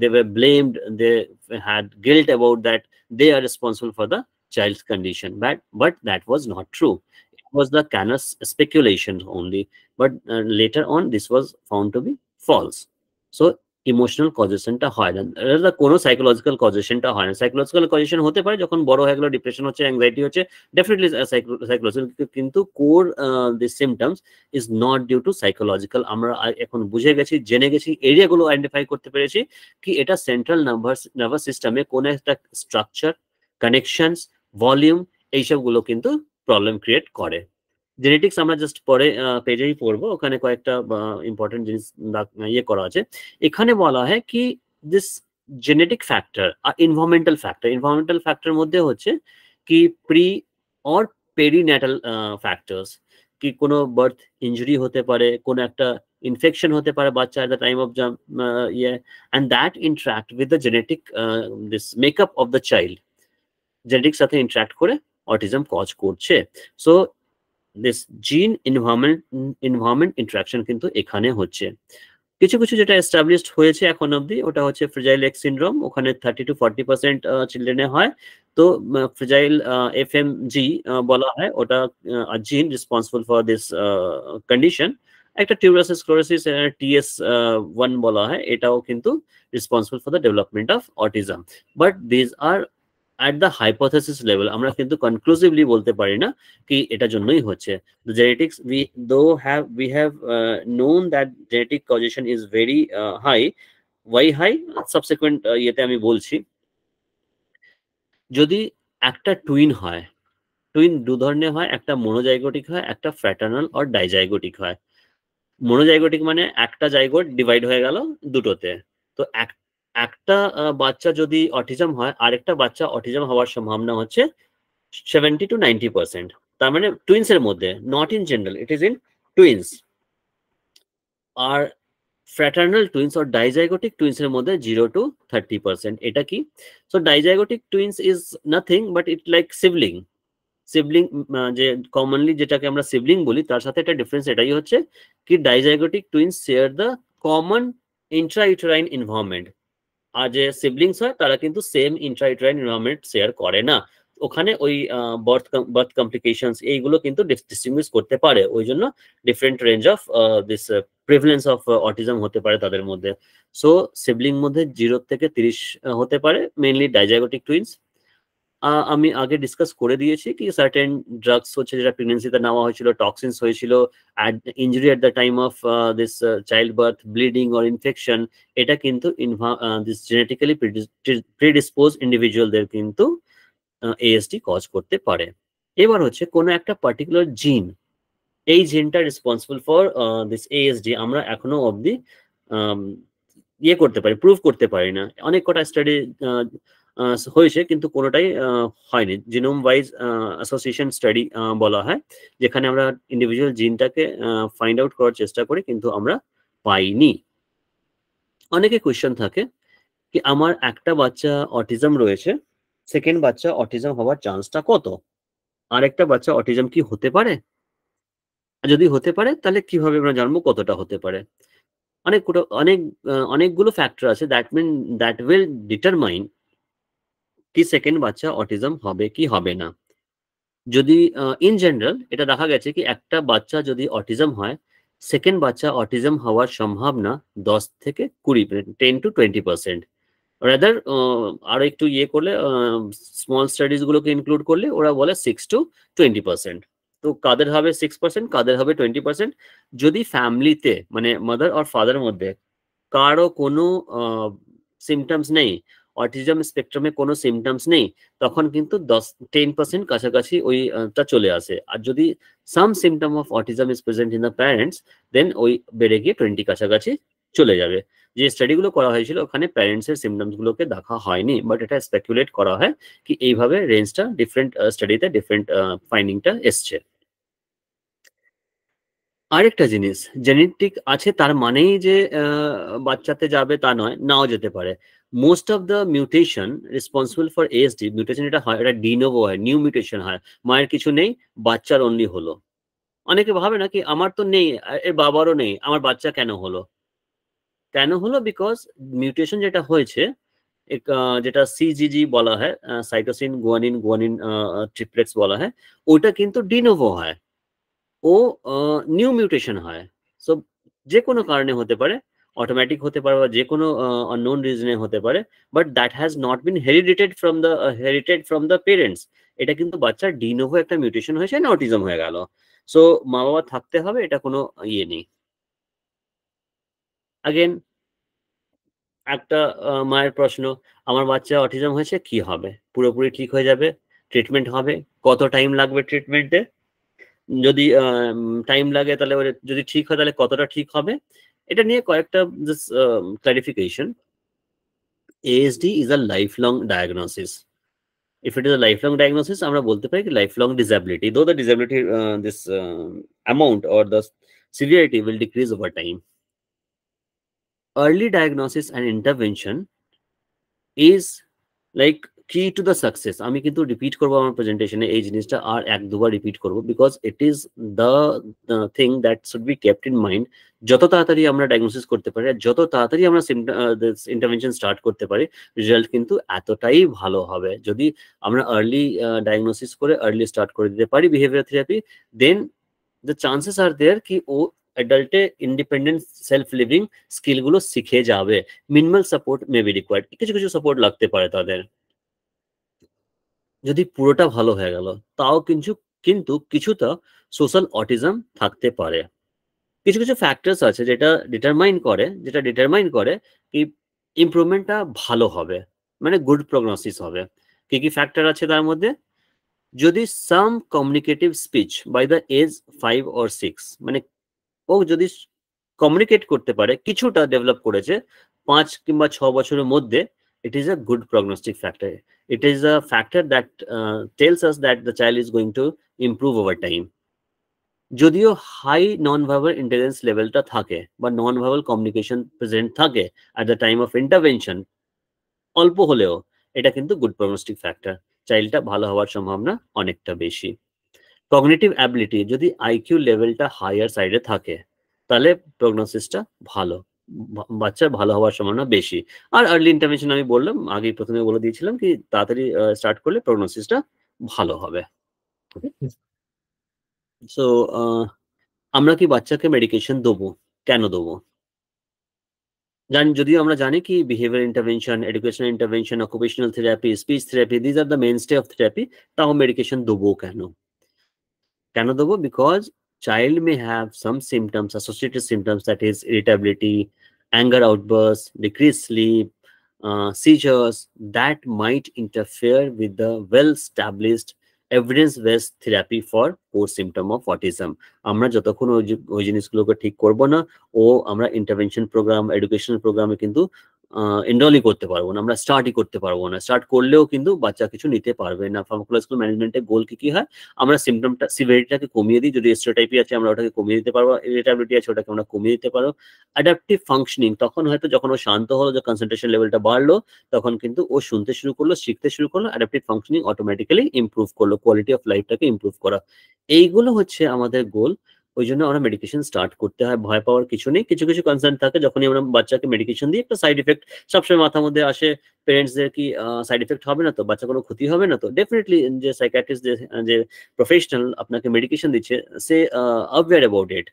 they were blamed, they had guilt about that they are responsible for the child's condition, but that was not true. It was the Canus speculation only, but later on this was found to be false. So emotional কজেশনটা হয় না, এটা কোনো psychological কজেশনটা হয় না। Psychological causation হতে পারে যখন বড় হয়ে গেলো, ডিপ্রেশন হচ্ছে, অ্যাংজাইটি হচ্ছে, ডেফিনেটলি সাইকোলজিক্যাল, কিন্তু core the symptoms is not due to psychological. আমরা এখন বুঝে গেছি, জেনে গেছি, এরিয়াগুলো আইডেন্টিফাই করতে পেরেছি কি এটা সেন্ট্রাল নার্ভাস সিস্টেমে কোনো একটা স্ট্রাকচার, কানেকশনস, ভলিউম, এইসবগুলো কিন্তু প্রবলেম ক্রিয়েট করে। জেনেটিক্স আমরা জাস্ট পরে পেজেই পড়বো, ওখানে কয়েকটা ইম্পর্টেন্ট জিনিস ইয়ে করা আছে। এখানে বলা হয় কি দিস জেনেটিক ফ্যাক্টর আর ইনভারমেন্টাল ফ্যাক্টর মধ্যে হচ্ছে কি প্রি অর পেরিন্যাটাল ফ্যাক্টরস, কি কোনো বার্থ ইনজুরি হতে পারে, কোনো একটা ইনফেকশন হতে পারে বাচ্চা at the time of and that interact with the genetic this makeup of the child, genetic সাথে ইন্টারঅ্যাক্ট করে অটিজম কজ করছে। সো দিস জিন ইনভারমেন্ট ইন্টারাকশন কিন্তু এখানে হচ্ছে। কিছু কিছু যেটা এস্টাবলিশড হয়েছে এখন অবধি, ওটা হচ্ছে ফ্রেজাইল এক্স সিনড্রোম, ওখানে 30 to 40% চিলড্রেনে হয়। তো ফ্রেজাইল FMG বলা হয়, ওটা gene responsible for this condition. একটা টিউবারাস স্ক্লেরোসিস TS1 বলা হয়, এটাও কিন্তু responsible for the development of autism. But this are at the hypothesis level, আমরা কিন্তু কনক্লুসিভলি বলতে পারি না কি এটার জন্যই হচ্ছে। The genetics we have known that genetic causation is very high. Why high? Subsequent ইয়েতে আমি বলছি। যদি একটা টুইন হয়, টুইন দু ধরনের হয়, একটা মনোজাইগোটিক হয়, একটা ফ্র্যাটার্নাল অর ডাইজাইগোটিক হয়। মনোজাইগোটিক মানে একটা জাইগোট ডিভাইড হয়ে গেল দুটোতে। তো একটা বাচ্চা যদি অটিজম হয়, আরেকটা বাচ্চা অটিজম হওয়ার সম্ভাবনা হচ্ছে 70 to 90%। তার মানে টুইন্স এর মধ্যে, not in general, it is in twins. আর ফ্র্যাটার্নাল টুইন্স আর ডাইজাইগোটিক টুইন্স এর মধ্যে 0 to 30%। এটা কি? So dizygotic twins is nothing but it like sibling. যে কমনলি যেটাকে আমরা সিবলিং বলি, তার সাথে একটা ডিফারেন্স এটাই হচ্ছে কি dizygotic twins share the common intrauterine environment, আর যে সিবলিংস হয় তারা কিন্তু সেম ইন্ট্রাইউটেরাইন এনভায়রনমেন্ট শেয়ার করে না। ওখানে ওই বার্থ কমপ্লিকেশনস এইগুলো কিন্তু ডিস্টিংগুইশ করতে পারে, ওই জন্য different range of this prevalence of autism হতে পারে তাদের মধ্যে। সো সিবলিং মধ্যে 0 থেকে 30 হতে পারে, মেইনলি ডাইজাইগোটিক টুইন্স। আমি আগে ডিসকাস করে দিয়েছি কি সার্টেন ড্রাগস হচ্ছে যেটা প্রেগনেন্সিতে নেওয়া হয়েছিল, টক্সিনস হয়েছিল, injury at the time of this child birth, bleeding or infection, এটা কিন্তু দিস জেনেটিক্যালি প্রিডিসপোজ ইন্ডিভিজুয়ালদের কিন্তু ASD কজ করতে পারে। এবার হচ্ছে কোনো একটা পার্টিকুলার জিন, এই জিনটা রেসপন্সিবল ফর দিস ASD আমরা এখনো অবধি ইয়ে করতে পারি, প্রুভ করতে পারি না। অনেক কটা স্টাডি হয়েছে কিন্তু কোনোটাই হয়নি। জিনোম ওয়াইজ অ্যাসোসিয়েশন স্টাডি বলা হয়, যেখানে আমরা ইন্ডিভিজুয়াল জিনটাকে ফাইন্ড আউট করার চেষ্টা করি কিন্তু আমরা পাইনি। অনেকে কোয়েশ্চেন থাকে কি আমার একটা বাচ্চা অটিজম রয়েছে, সেকেন্ড বাচ্চা অটিজম হওয়ার চান্সটা কত, আর একটা বাচ্চা অটিজম কি হতে পারে, যদি হতে পারে তাহলে কিভাবে আমরা জানবো কতটা হতে পারে। অনেকগুলো ফ্যাক্টর আছে দ্যাট উইল ডিটারমাইন কি সেকেন্ড বাচ্চা অটিজম হবে কি হবে না। যদি ইন জেনারেল এটা দেখা গেছে কি একটা বাচ্চা যদি অটিজম হয়, সেকেন্ড বাচ্চা অটিজম হওয়ার সম্ভাবনা 10 থেকে 20, 10 to 20%। রাদার আরো একটু ইয়ে করলে স্মল স্টাডিজ গুলোকে ইনক্লুড করলে ওরা বলে 6 to 20%। তো কাদের হবে 6%, কাদের হবে 20%? যদি ফ্যামিলিতে মানে মাদার আর ফাদার মধ্যে কারো কোনো সিমটমস নেই, অটিজম স্পেকট্রামে কোনো সিমটমস নেই, তখন কিন্তু 10% কাছাকাছি ওইটা চলে আসে। আর যদি some symptom of autism is present in the parents, then ওই বেড়ে গিয়ে 20 কাছাকাছি চলে যাবে। যে স্টাডিগুলো করা হয়েছিল ওখানে প্যারেন্টসের সিমটমস গুলোকে দেখা হয়নি, বাট এটা স্পেকুলেট করা হয় কি এইভাবে রেঞ্জটা ডিফারেন্ট স্টাডিতে ডিফারেন্ট ফাইন্ডিংটা এসছে। আরেকটা জিনিস, জেনেটিক আছে তার মানেই যে বাচ্চাতে যাবে তা নয়, নাও যেতে পারে। Most of the mutation responsible for ASD, mutation এটা হয়, এটা ডিনোভো হয়, নিউ মিউটেশন হয়, মায়ের কিছু নেই বাচ্চার অনলি হলো। অনেকে ভাবে না কি আমার তো নেই, এর বাবারও নেই, আমার বাচ্চা কেন হলো? কেন হলো? বিকজ মিউটেশন যেটা হয়েছে, যেটা CGG বলা হয়, সাইটোসিন গুয়ানিন গুয়ানিন ট্রিপ্লেক্স বলা হয়, ওটা কিন্তু ডিনোভো হয়, ও নিউ মিউটেশন হয়। সো যে কোনো কারণে হতে পারে, অটোমেটিক হতে পারে বা যে কোনো আননোন রিজনে হতে পারে, but that has not been herited from the parents. এটা কিন্তু বাচ্চার ডিনোভো একটা মিউটেশন হয়েছে না, অটিজম হয়ে গেল। সো মা বাবা থাকতে হবে, এটা কোনো ইয়ে নেই। আগেন একটা মায়ের প্রশ্ন, আমার বাচ্চা অটিজম হয়েছে কি হবে? পুরোপুরি ঠিক হয়ে যাবে, ট্রিটমেন্ট হবে, কত টাইম লাগবে ট্রিটমেন্টে? যদি টাইম লাগে তাহলে যদি ঠিক হয় তাহলে কতটা ঠিক হবে? এটা নিয়ে কয়েকটা clarification. ASD is a lifelong diagnosis. If it is a lifelong diagnosis, আমরা বলতে পারি কি lifelong disability, though the disability this amount or the severity will decrease over time. Early diagnosis and intervention is like key to the success. আমি কিন্তু repeat করবো আমার প্রেজেন্টেশনে এই জিনিসটা, আর এক দুবার রিপিট করবো, because it is the thing that should be kept in mind. যত তাড়াতাড়ি আমরা ডায়াগনোসিস করতে পারি, আর যত তাড়াতাড়ি আমরা ইন্টারভেনশন স্টার্ট করতে পারি, রেজাল্ট কিন্তু এতটাই ভালো হবে। যদি আমরা আর্লি ডায়াগনোসিস করে আর্লি স্টার্ট করে দিতে পারি behaviour therapy, then the chances are there কি ও অ্যাডাল্টে ইন্ডিপেন্ডেন্ট সেলফ লিভিং স্কিলগুলো শিখে যাবে। Minimal support may be required, কিছু কিছু সাপোর্ট লাগতে পারে তাদের। যদি পুরোটা ভালো হয়ে গেল তাও কিন্তু কিছুটা সোশ্যাল অটিজম থাকতে পারে। কিছু কিছু ফ্যাক্টরস আছে যেটা ডিটারমাইন করে কি ইমপ্রুভমেন্টটা ভালো হবে, মানে গুড প্রগনোসিস হবে। কি কি ফ্যাক্টর আছে তার মধ্যে? যদি some communicative speech by the age 5 or 6, মানে ও যদি কমিউনিকেট করতে পারে, কিছুটা ডেভেলপ করেছে 5 কিংবা 6 বছরের মধ্যে, it is a good prognostic factor. It is a factor that tells us that the child is going to improve over time. যদিও হাই নন ভার্বাল ইন্টেলিজেন্স লেভেলটা থাকে বা নন ভার্বাল কমিউনিকেশন প্রেজেন্ট থাকে at the time of intervention, অল্প হলেও এটা কিন্তু good prognostic factor, চাইল্ডটা ভালো হওয়ার সম্ভাবনা অনেকটা বেশি। কগনিটিভ অ্যাবিলিটি, যদি IQ লেভেলটা হায়ার সাইডে থাকে তাহলে প্রগনোসিসটা ভালো, বাচ্চার ভালো হওয়ার সম্ভাবনা বেশি। আর আর্লি ইন্টারভেনশন আমি বললাম, আগে প্রথমে বলে দিয়েছিলাম কি তাড়াতাড়ি স্টার্ট করলে প্রগনোসিসটা ভালো হবে। সো আমরা কি বাচ্চাকে মেডিকেশন দেবো? কেন দেবো? যদিও আমরা জানি কি behaviour intervention, educational intervention, occupational therapy, speech therapy, these are the mainstay of therapy, তাও মেডিকেশন দেবো কেন? Because child may have some symptoms, associated symptoms, that is irritability, anger outbursts, decreased sleep, seizures, that might interfere with the well-established evidence-based therapy for core symptom of autism. আমরা যতক্ষণ ওই জিনিসগুলোকে ঠিক করবো না, আমরা ইন্টারভেনশন প্রোগ্রাম, এডুকেশনাল প্রোগ্রামে কিন্তু এনরোলই করতে পারবো না, আমরা স্টার্টই করতে পারবো না। স্টার্ট করলেও কিন্তু বাচ্চা কিছু নিতে পারবে না। ফার্মাকোলজিক্যাল ম্যানেজমেন্টের গোল কি হয়, আমরা সিমটমটা সিভিয়ারিটিটাকে কমিয়ে দিই, যদি স্টেরিওটাইপি আছে আমরা ওটাকে কমিয়ে দিতে পারবো, ইরিটেবিলিটি আছে ওটাকে আমরা কমিয়ে দিতে পারবো। অ্যাডাপটিভ ফাংশনিং, তখন হয়তো যখন ও শান্ত হলো, যে কনসেন্ট্রেশন লেভেলটা বাড়লো, তখন কিন্তু ও শুনতে শুরু করলো, শিখতে শুরু করলো, অ্যাডাপটিভ ফাংশনিং অটোমেটিক্যালি ইমপ্রুভ করলো, কোয়ালিটি অফ লাইফটাকে ইমপ্রুভ করা। এইগুলো হচ্ছে আমাদের গোল। ওই জন্য আমরা মেডিকেশন স্টার্ট করতে হয়, ভয় পাওয়ার কিছু নেই। কিছু কিছু কনসার্ন থাকে যখনই আমরা বাচ্চাকে মেডিকেশন দিই, একটা সাইড ইফেক্ট সবসময় মাথার মধ্যে আসে, পেরেন্টসদের কি সাইড ইফেক্ট হবে না তো, বাচ্চা কোনো ক্ষতি হবে না তো। ডেফিনেটলি যে সাইকিয়াট্রিস্ট যে প্রফেশনাল আপনাকে মেডিকেশন দিচ্ছে, সে অ্যাওয়্যার অ্যাবাউট ইট।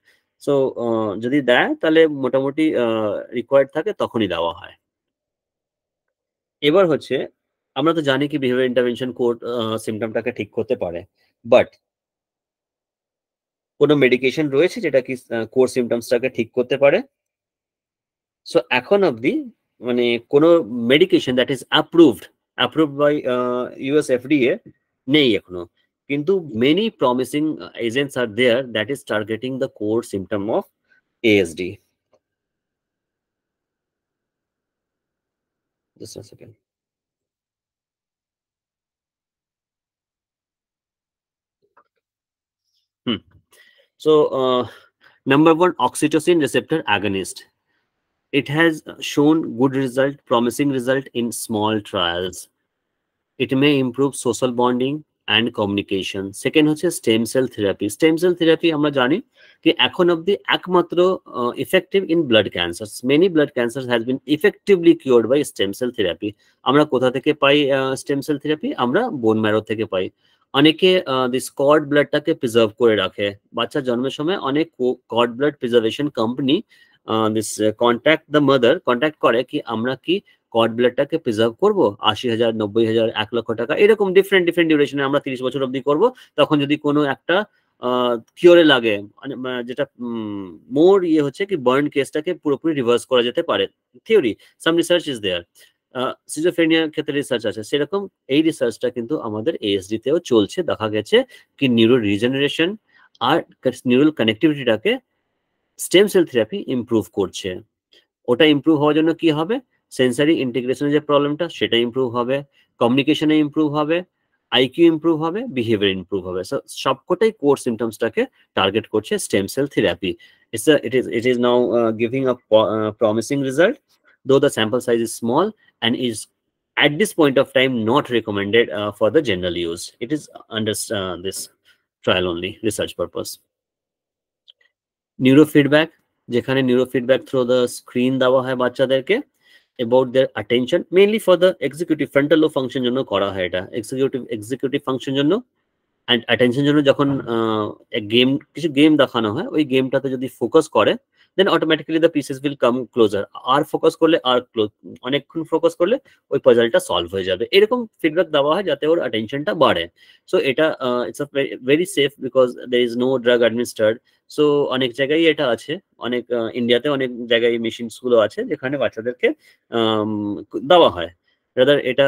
সো যদি দেয় তাহলে মোটামুটি রিকোয়ার্ড থাকে তখনই দেওয়া হয়। এবার হচ্ছে আমরা তো জানি কি বিহেভিয়ার ইন্টারভেনশন কোড সিমটমটাকে ঠিক করতে পারে, বাট কোনো মেডিকেশন রয়েছে যেটা কি কোর সিমটমসটাকে ঠিক করতে পারে? সো এখন অবধি মানে কোনো medication that is approved by US FDA নেই এখনো, কিন্তু many promising agents are there that is targeting the core symptom of ASD. Just a second. So number one, oxytocin receptor agonist. It has shown good result, promising result in small trials. It may improve social bonding and communication. Second হচ্ছে stem cell therapy. Stem cell therapy আমরা জানি কি এখন অবধি একমাত্র effective in blood cancers. Many blood cancers has been effectively cured by stem cell therapy. আমরা কোথা থেকে পাই stem cell therapy? আমরা বোন ম্যারো থেকে পাই। অনেকে দিস কর্ড ব্লাডটাকে প্রিজার্ভ করে রাখে। বাচ্চা জন্মের সময় অনেক cord blood preservation company this contact করে কি আমরা কি কর্ড ব্লাডটাকে প্রিজার্ভ করবো 80,000, 90,000, 1 লক্ষ টাকা, এরকম ডিফারেন্ট ডিউরেশনে আমরা 30 বছর অবধি করবো। তখন যদি কোনো একটা কিওরে লাগে, যেটা মোর হচ্ছে কি বার্ন কেসটাকে পুরোপুরি রিভার্স করা যেতে পারে। Theory, some research is there. সিজোফ্রেনিয়ার ক্ষেত্রে রিসার্চ আছে, সেরকম এই রিসার্চটা কিন্তু আমাদের ASD তেও চলছে। দেখা গেছে কি নিউরো রিজেনারেশন আর নিউরাল কানেক্টিভিটিটাকে স্টেম সেল থেরাপি ইমপ্রুভ করছে। ওটা ইমপ্রুভ হওয়ার জন্য কি হবে, সেন্সারি ইন্টিগ্রেশনের যে প্রবলেমটা সেটা ইমপ্রুভ হবে, কমিউনিকেশনে ইমপ্রুভ হবে, IQ ইমপ্রুভ হবে, বিহেভিয়ার ইমপ্রুভ হবে। সো সবকটাই কোর সিমটমসটাকে টার্গেট করছে stem cell therapy. It is now giving a promising result, though the sample size is small and is at this point of time not recommended for the general use. It is under this trial only, research purpose. Neurofeedback, যেখানে neurofeedback through the screen দেওয়া হয় বাচ্চাদেরকে about their attention, mainly for the executive frontal lobe function জন্য করা হয়। এটা executive function জন্য and attention জন্য যখন কিছু গেম দেখানো হয়, ওই গেমটাতে যদি ফোকাস করে then automatically the pieces will come closer. আর ফোকাস করলে আর অনেকক্ষণ ফোকাস করলে ওই পাজলটা সলভ হয়ে যাবে, এরকম ফিডব্যাক দেওয়া হয় যাতে ওর অ্যাটেনশনটা বাড়ে। সো এটা it's a very safe because there is no drug administered. So অনেক জায়গায় এটা আছে, অনেক ইন্ডিয়াতে অনেক জায়গায় মেশিনস গুলো আছে যেখানে বাচ্চাদেরকে দেওয়া হয়। রাদার এটা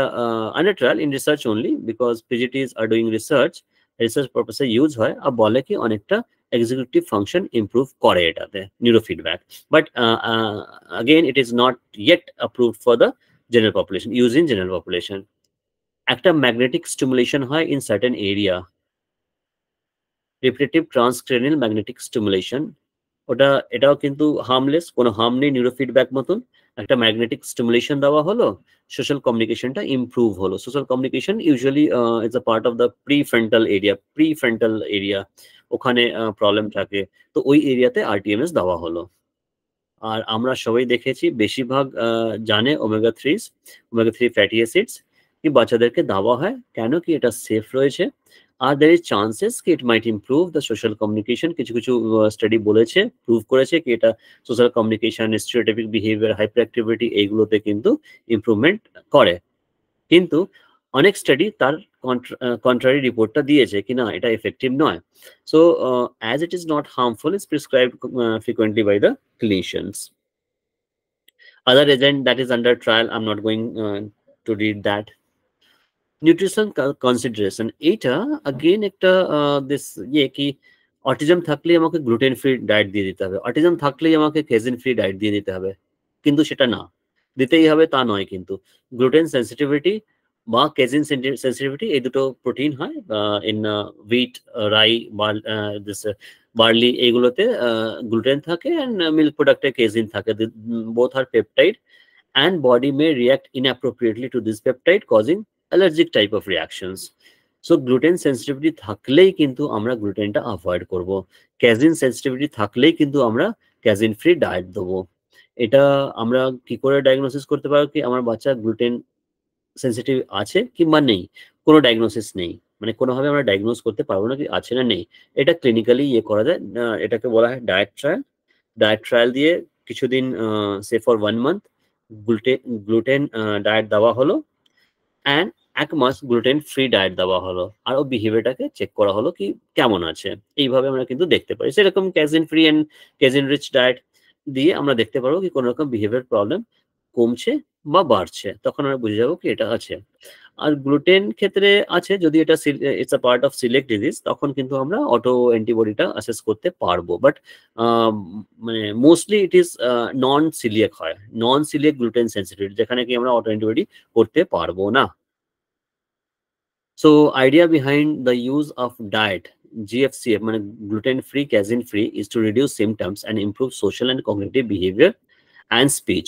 under trial in research only because PGTs are doing research পারপাসে ইউজ হয়, আর বলে কি অনেকটা executive function improve করে এটাতে neurofeedback, but again it is not yet approved for the general population, used in general population. একটা magnetic stimulation হয় in certain area, repetitive transcranial magnetic stimulation, ওটা এটাও কিন্তু হার্মলেস, কোনো হার্ম নেই নিউরোফিডব্যাক মতন। একটা ম্যাগনেটিক স্টিমুলেশন দেওয়া হলো, সোশ্যাল কমিউনিকেশনটা ইমপ্রুভ হলো। Social communication usually it's a part of the prefrontal area, ওখানে প্রবলেম থাকে, তো ওই এরিয়াতে RTMS দেওয়া হলো। আর আমরা সবাই দেখেছি, বেশিরভাগ জানে ওমেগা 3 ফ্যাটি অ্যাসিডস কি বাচ্চাদেরকে দেওয়া হয়, কেন কি এটা সেফ রয়েছে। আর there is chances কি it might improve the social communication, কিছু কিছু স্টাডি বলেছে, প্রুভ করেছে কি এটা social communication, stereotypic behaviour, hyper activity এইগুলোতে কিন্তু ইমপ্রুভমেন্ট করে। কিন্তু অনেক স্টাডি তার কন্ট্রারি রিপোর্টটা দিয়েছে কি না এটা এফেক্টিভ নয়। So as it is not harmful, it's prescribed frequently by the clinicians. Other agent that is under trial, I'm not going to read that. Nutrition consideration, এইটা अगेन একটা দিস কি অটিজম থাকলে আমাকে গ্লুটেন ফ্রি ডায়েট দিয়ে দিতে হবে, autism থাকলেই আমাকে কেজিন ফ্রি ডায়েট দিয়ে দিতে হবে, কিন্তু সেটা না। দিতেই হবে তা নয়, কিন্তু গ্লুটেন সেন্সিটিভিটি বা কেজিন সেন্সিটিভিটি এই দুটো প্রোটিন হয় ইন হুইট, রাই, বার্লি, এইগুলোতে গ্লুটেন থাকে অ্যান্ড মিল্ক প্রোডাক্টে কেজিন থাকে। Both are peptide and body may react inappropriately to this peptide causing allergic type of reactions. So gluten sensitivity থাকলেই কিন্তু আমরা গ্লুটেনটা অ্যাভয়েড করব, ক্যাজিন সেন্সিটিভিটি থাকলেই কিন্তু আমরা ক্যাজিন ফ্রি ডায়েট দেবো। এটা আমরা কি করে ডায়াগনোসিস করতে পারবো কি আমার বাচ্চা গ্লুটেন সেন্সিটিভ আছে কিংবা নেই? কোনো ডায়াগনোসিস নেই, মানে কোনোভাবে আমরা ডায়াগনোস করতে পারবো না কি আছে না নেই। এটা ক্লিনিক্যালি করা যায়, এটাকে বলা হয় ডায়েট ট্রায়াল। ডায়েট ট্রায়াল দিয়ে কিছুদিন say for 1 month gluten diet দেওয়া হলো অ্যান্ড 1 মাস গ্লুটেন ফ্রি ডায়েট দেওয়া হলো, আর ও বিহেভিয়ারটাকে চেক করা হলো কি কেমন আছে। এইভাবে আমরা কিন্তু দেখতে পারি। সেরকম ক্যাজিন ফ্রি অ্যান্ড ক্যাজিন রিচ ডায়েট দিয়ে আমরা দেখতে পারবো কি কোনো রকম বিহেভিয়ার প্রবলেম কমছে বা বাড়ছে, তখন আমরা বুঝে যাবো কি এটা আছে। আর গ্লুটেন ক্ষেত্রে আছে যদি এটা it's a part of coeliac disease, তখন কিন্তু আমরা অটো অ্যান্টিবডিটা অ্যাসেস করতে পারবো। বাট মানে mostly it is non coeliac হয়, নন সিলিয়াক গ্লুটেন সেন্সিটিভ, যেখানে কি আমরা অটো অ্যান্টিবডি করতে পারবো না। So idea behind the use of diet GFCF মানে gluten free casein free is to reduce symptoms and improve social and cognitive behaviour and speech.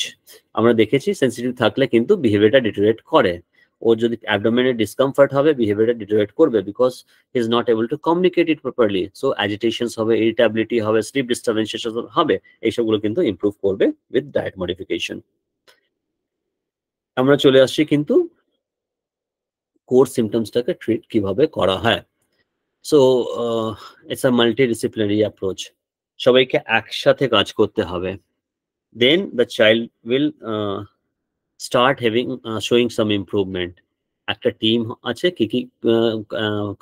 আমরা দেখেছি সেন্সিটিভ থাকলে কিন্তু বিহেভিয়ারটা ডিটোরেট করে। ওর যদি অ্যাবডোমেনের ডিসকমফর্ট হবে বিহেভিয়ারটা ডিটোরেট করবে, because he is not able to communicate it properly. So agitations হবে, ইরিটেবিলিটি হবে, স্লিপ ডিস্টারবেন্সেস হবে, এইসবগুলো কিন্তু ইমপ্রুভ করবে উইথ ডায়েট মডিফিকেশন। আমরা চলে আসছি কিন্তু কোর সিমটমসটাকে ট্রিট কিভাবে করা হয়। So it's a multidisciplinary approach, সবাইকে একসাথে কাজ করতে হবে। Then the child will start having showing some improvement. একটা টিম আছে কি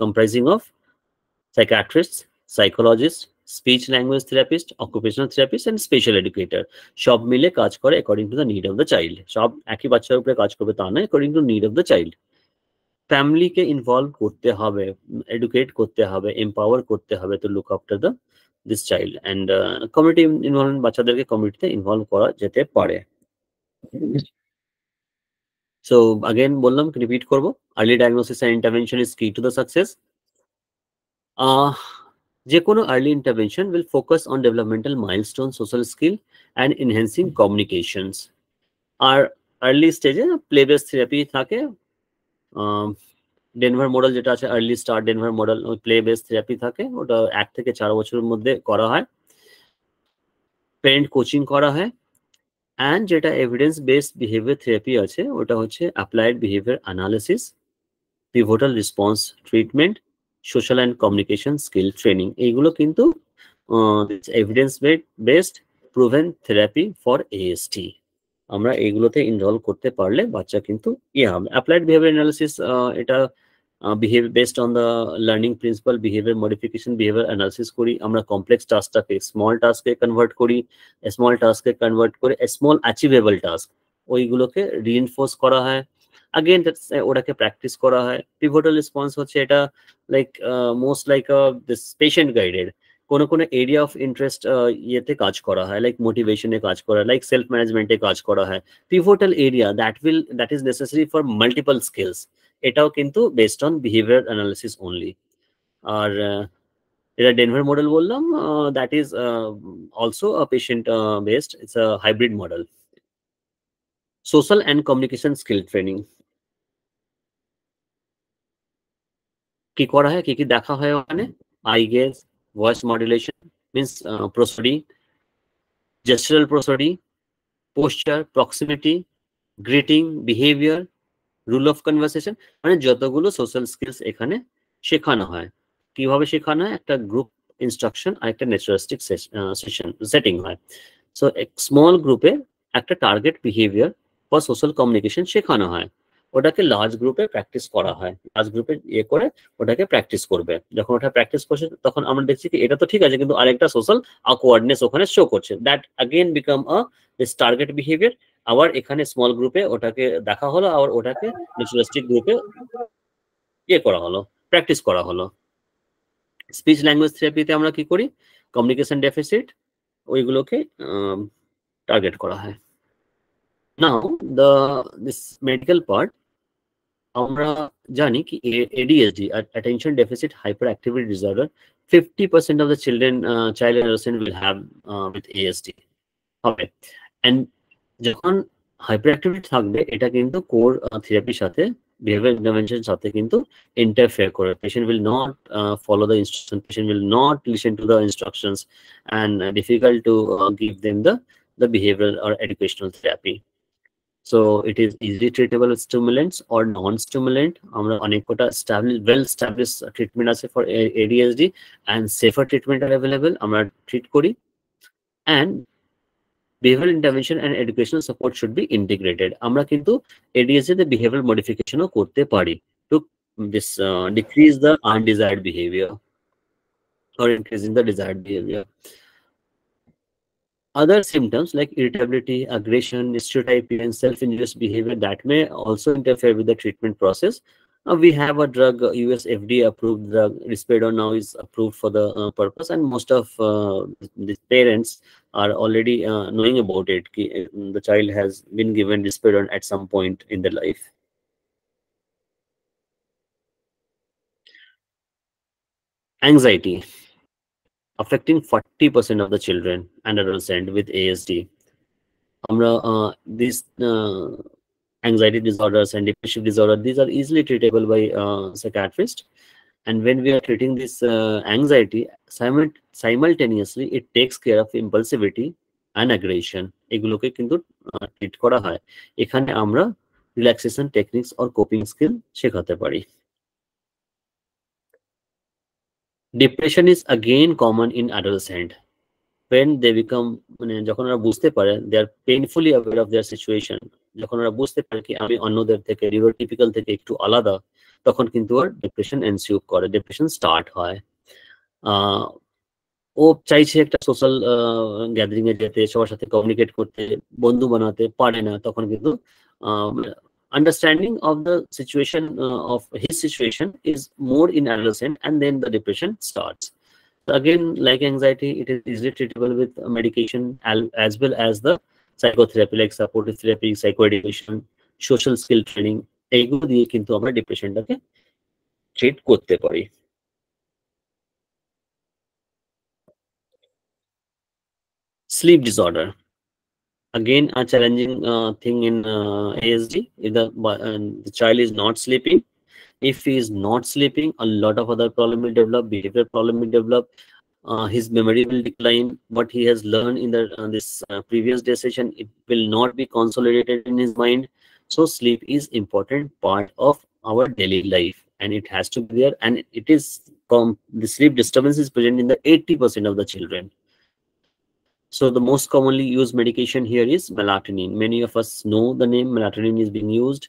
comprising of psychiatrists, psychologists, speech language therapist, occupational therapist and special educator, সব মিলে কাজ করে according to the need of the child। সব একই বাচ্চার উপরে কাজ করবে তা নয়, according to need of the child। ফ্যামিলিকে ইনভলভ করতে হবে, এডুকেট করতে হবে, এম্পাওয়ার করতে হবে to look after this child, and community involvement, বাচ্চাদেরকে কমিউনিটিতে ইনভলভ করা যেতে পারে। সো again বললাম, রিপিট করব, early diagnosis and intervention is key to the success. যে কোনো early intervention will focus on developmental milestone, social skill and enhancing communications. আর আর্লি স্টেজে প্লে বেস থেরাপি থাকে, ডেনভার মডেল যেটা আছে আর্লি স্টার্ট ডেনভার মডেল, ওই play base therapy থাকে, ওটা 1 থেকে 4 বছরের মধ্যে করা হয়। প্যারেন্ট কোচিং করা হয়, অ্যান্ড যেটা এভিডেন্স বেসড বিহেভিয়ার থেরাপি আছে ওটা হচ্ছে applied behaviour analysis, pivotal response treatment, social and communication skill training. এইগুলো কিন্তু evidence based proven therapy for ASD। আমরা এইগুলোতে ইনভলভ করতে পারলে বাচ্চা কিন্তু হবে। অ্যাপ্লাইড বিহেভিয়ার অ্যানালিসিস এটা behavior based on the learning principle, behavior modification, behavior analysis করি আমরা, কমপ্লেক্স টাস্কটাকে স্মল টাস্কে কনভার্ট করি, স্মল টাস্কে কনভার্ট করে স্মল অ্যাচিভেবল টাস্ক ওইগুলোকে রিইনফোর্স করা হয়, अगेन ওটাকে প্র্যাকটিস করা হয়। পিভটাল রেসপন্স হচ্ছে এটা like most like this patient guided, কোনো কোনো এরিয়া অফ ইন্টারেস্ট ইয়েতে কাজ করা হয়, লাইক মোটিভেশনে কাজ করা, লাইক সেলফ ম্যানেজমেন্টে কাজ করা হয়। Pivotal area that is necessary for multiple skills, এটাও কিন্তু based on behaviour analysis only. আর এটা ডেনভার মডেল বললাম, that is also a patient based, it's a hybrid model. Social and communication skill training কি করা হয়, কি কি দেখা হয় ওখানে? Eye gaze, voice modulation means prosody, gestural prosody, posture, proximity, greeting, behaviour, rule of conversation, মানে যতগুলো সোশ্যাল স্কিলস এখানে শেখানো হয়। কিভাবে শেখানো হয়? একটা গ্রুপ ইনস্ট্রাকশন আর একটা ন্যাচারালিস্টিক সেশন সেটিং হয়। সো স্মল গ্রুপে একটা টার্গেট বিহেভিয়ার বা সোশ্যাল কমিউনিকেশন শেখানো হয়, ওটাকে লার্জ গ্রুপে প্র্যাকটিস করা হয়। লার্জ গ্রুপে করে ওটাকে প্র্যাকটিস করবে, যখন ওটা প্র্যাকটিস করছে তখন আমরা দেখছি কি এটা তো ঠিক আছে, কিন্তু আরেকটা সোশ্যাল অকওয়ার্ডনেস ওখানে শো করছে, that again become this target behaviour. আবার এখানে স্মল গ্রুপে ওটাকে দেখা হলো, আর ওটাকে ন্যাচারালিস্টিক গ্রুপে করা হলো, প্র্যাকটিস করা হলো। স্পিচ ল্যাঙ্গুয়েজ থেরাপিতে আমরা কি করি? কমিউনিকেশন ডেফিসিট ওইগুলোকে টার্গেট করা হয়। Now this medical part, আমরা জানি কি ADHD, attention deficit hyperactivity disorder, 50% of the children, child and adolescent will have with ASD হবে। and যখন hyperactivity থাকবে এটা কিন্তু কোর থেরাপির সাথে behavioral intervention সাথে কিন্তু interfere করে। patient will not follow the instruction, patient will not listen to the instructions, and difficult to give them the behavioral or educational therapy. So it is easily treatable with stimulants or non-stimulant. আমরা অনেক কটা well established treatment আছে for ADHD, and safer treatment are available, আমরা treat করি। and behavioral intervention and educational support should be integrated। আমরা কিন্তু ADHD তে behavioral modification ও করতে পারি to this decrease the undesired behavior or increasing the desired behavior. Other symptoms like irritability, aggression, stereotyping, and self-injurious behavior that may also interfere with the treatment process. We have a drug, US FDA approved drug, Risperidone now is approved for the purpose, and most of the parents are already knowing about it. The child has been given Risperidone at some point in their life. Anxiety, affecting 40% of the children and adolescents with ASD. These anxiety disorders and depressive disorder, these are easily treatable by psychiatrists. And when we are treating this anxiety, simultaneously it takes care of impulsivity and aggression. এগুলোকে কিন্তু treat করা হয়। এখানে আমরা relaxation techniques or coping skill শেখাতে পারি। Depression is again common in adolescent. When they become, যখন ওরা বুঝতে পারে, they are painfully aware of their situation, যখন ওরা বুঝতে পারে কি আমি অন্যদের থেকে নিউরোটিপিক্যাল থেকে একটু আলাদা, তখন কিন্তু ওর ডিপ্রেশন এনসিউ করে, ডিপ্রেশন স্টার্ট হয়। ও চাইছে একটা সোশ্যাল গ্যাদারিং এ যেতে, সবার সাথে কমিউনিকেট করতে, বন্ধু বানাতে পারে না, তখন কিন্তু understanding of the situation of his situation is more in adolescent, and then the depression starts. Again, like anxiety, it is easily treatable with medication as well as the psychotherapy, like supportive therapy, psychoeducation, social skill training. এইগুলো দিয়ে কিন্তু আমরা ডিপ্রেশনটাকে treat করতে পারি। Sleep disorder, again a challenging thing in ASD. If the child is not sleeping, if he is not sleeping, a lot of other problem will develop, behavioral problem will develop. His memory will decline. What he has learned in this previous day session, it will not be consolidated in his mind. So sleep is important part of our daily life, and it has to be there. And it is the sleep disturbance is present in the 80% of the children. So the most commonly used medication here is melatonin. Many of us know the name melatonin is being used.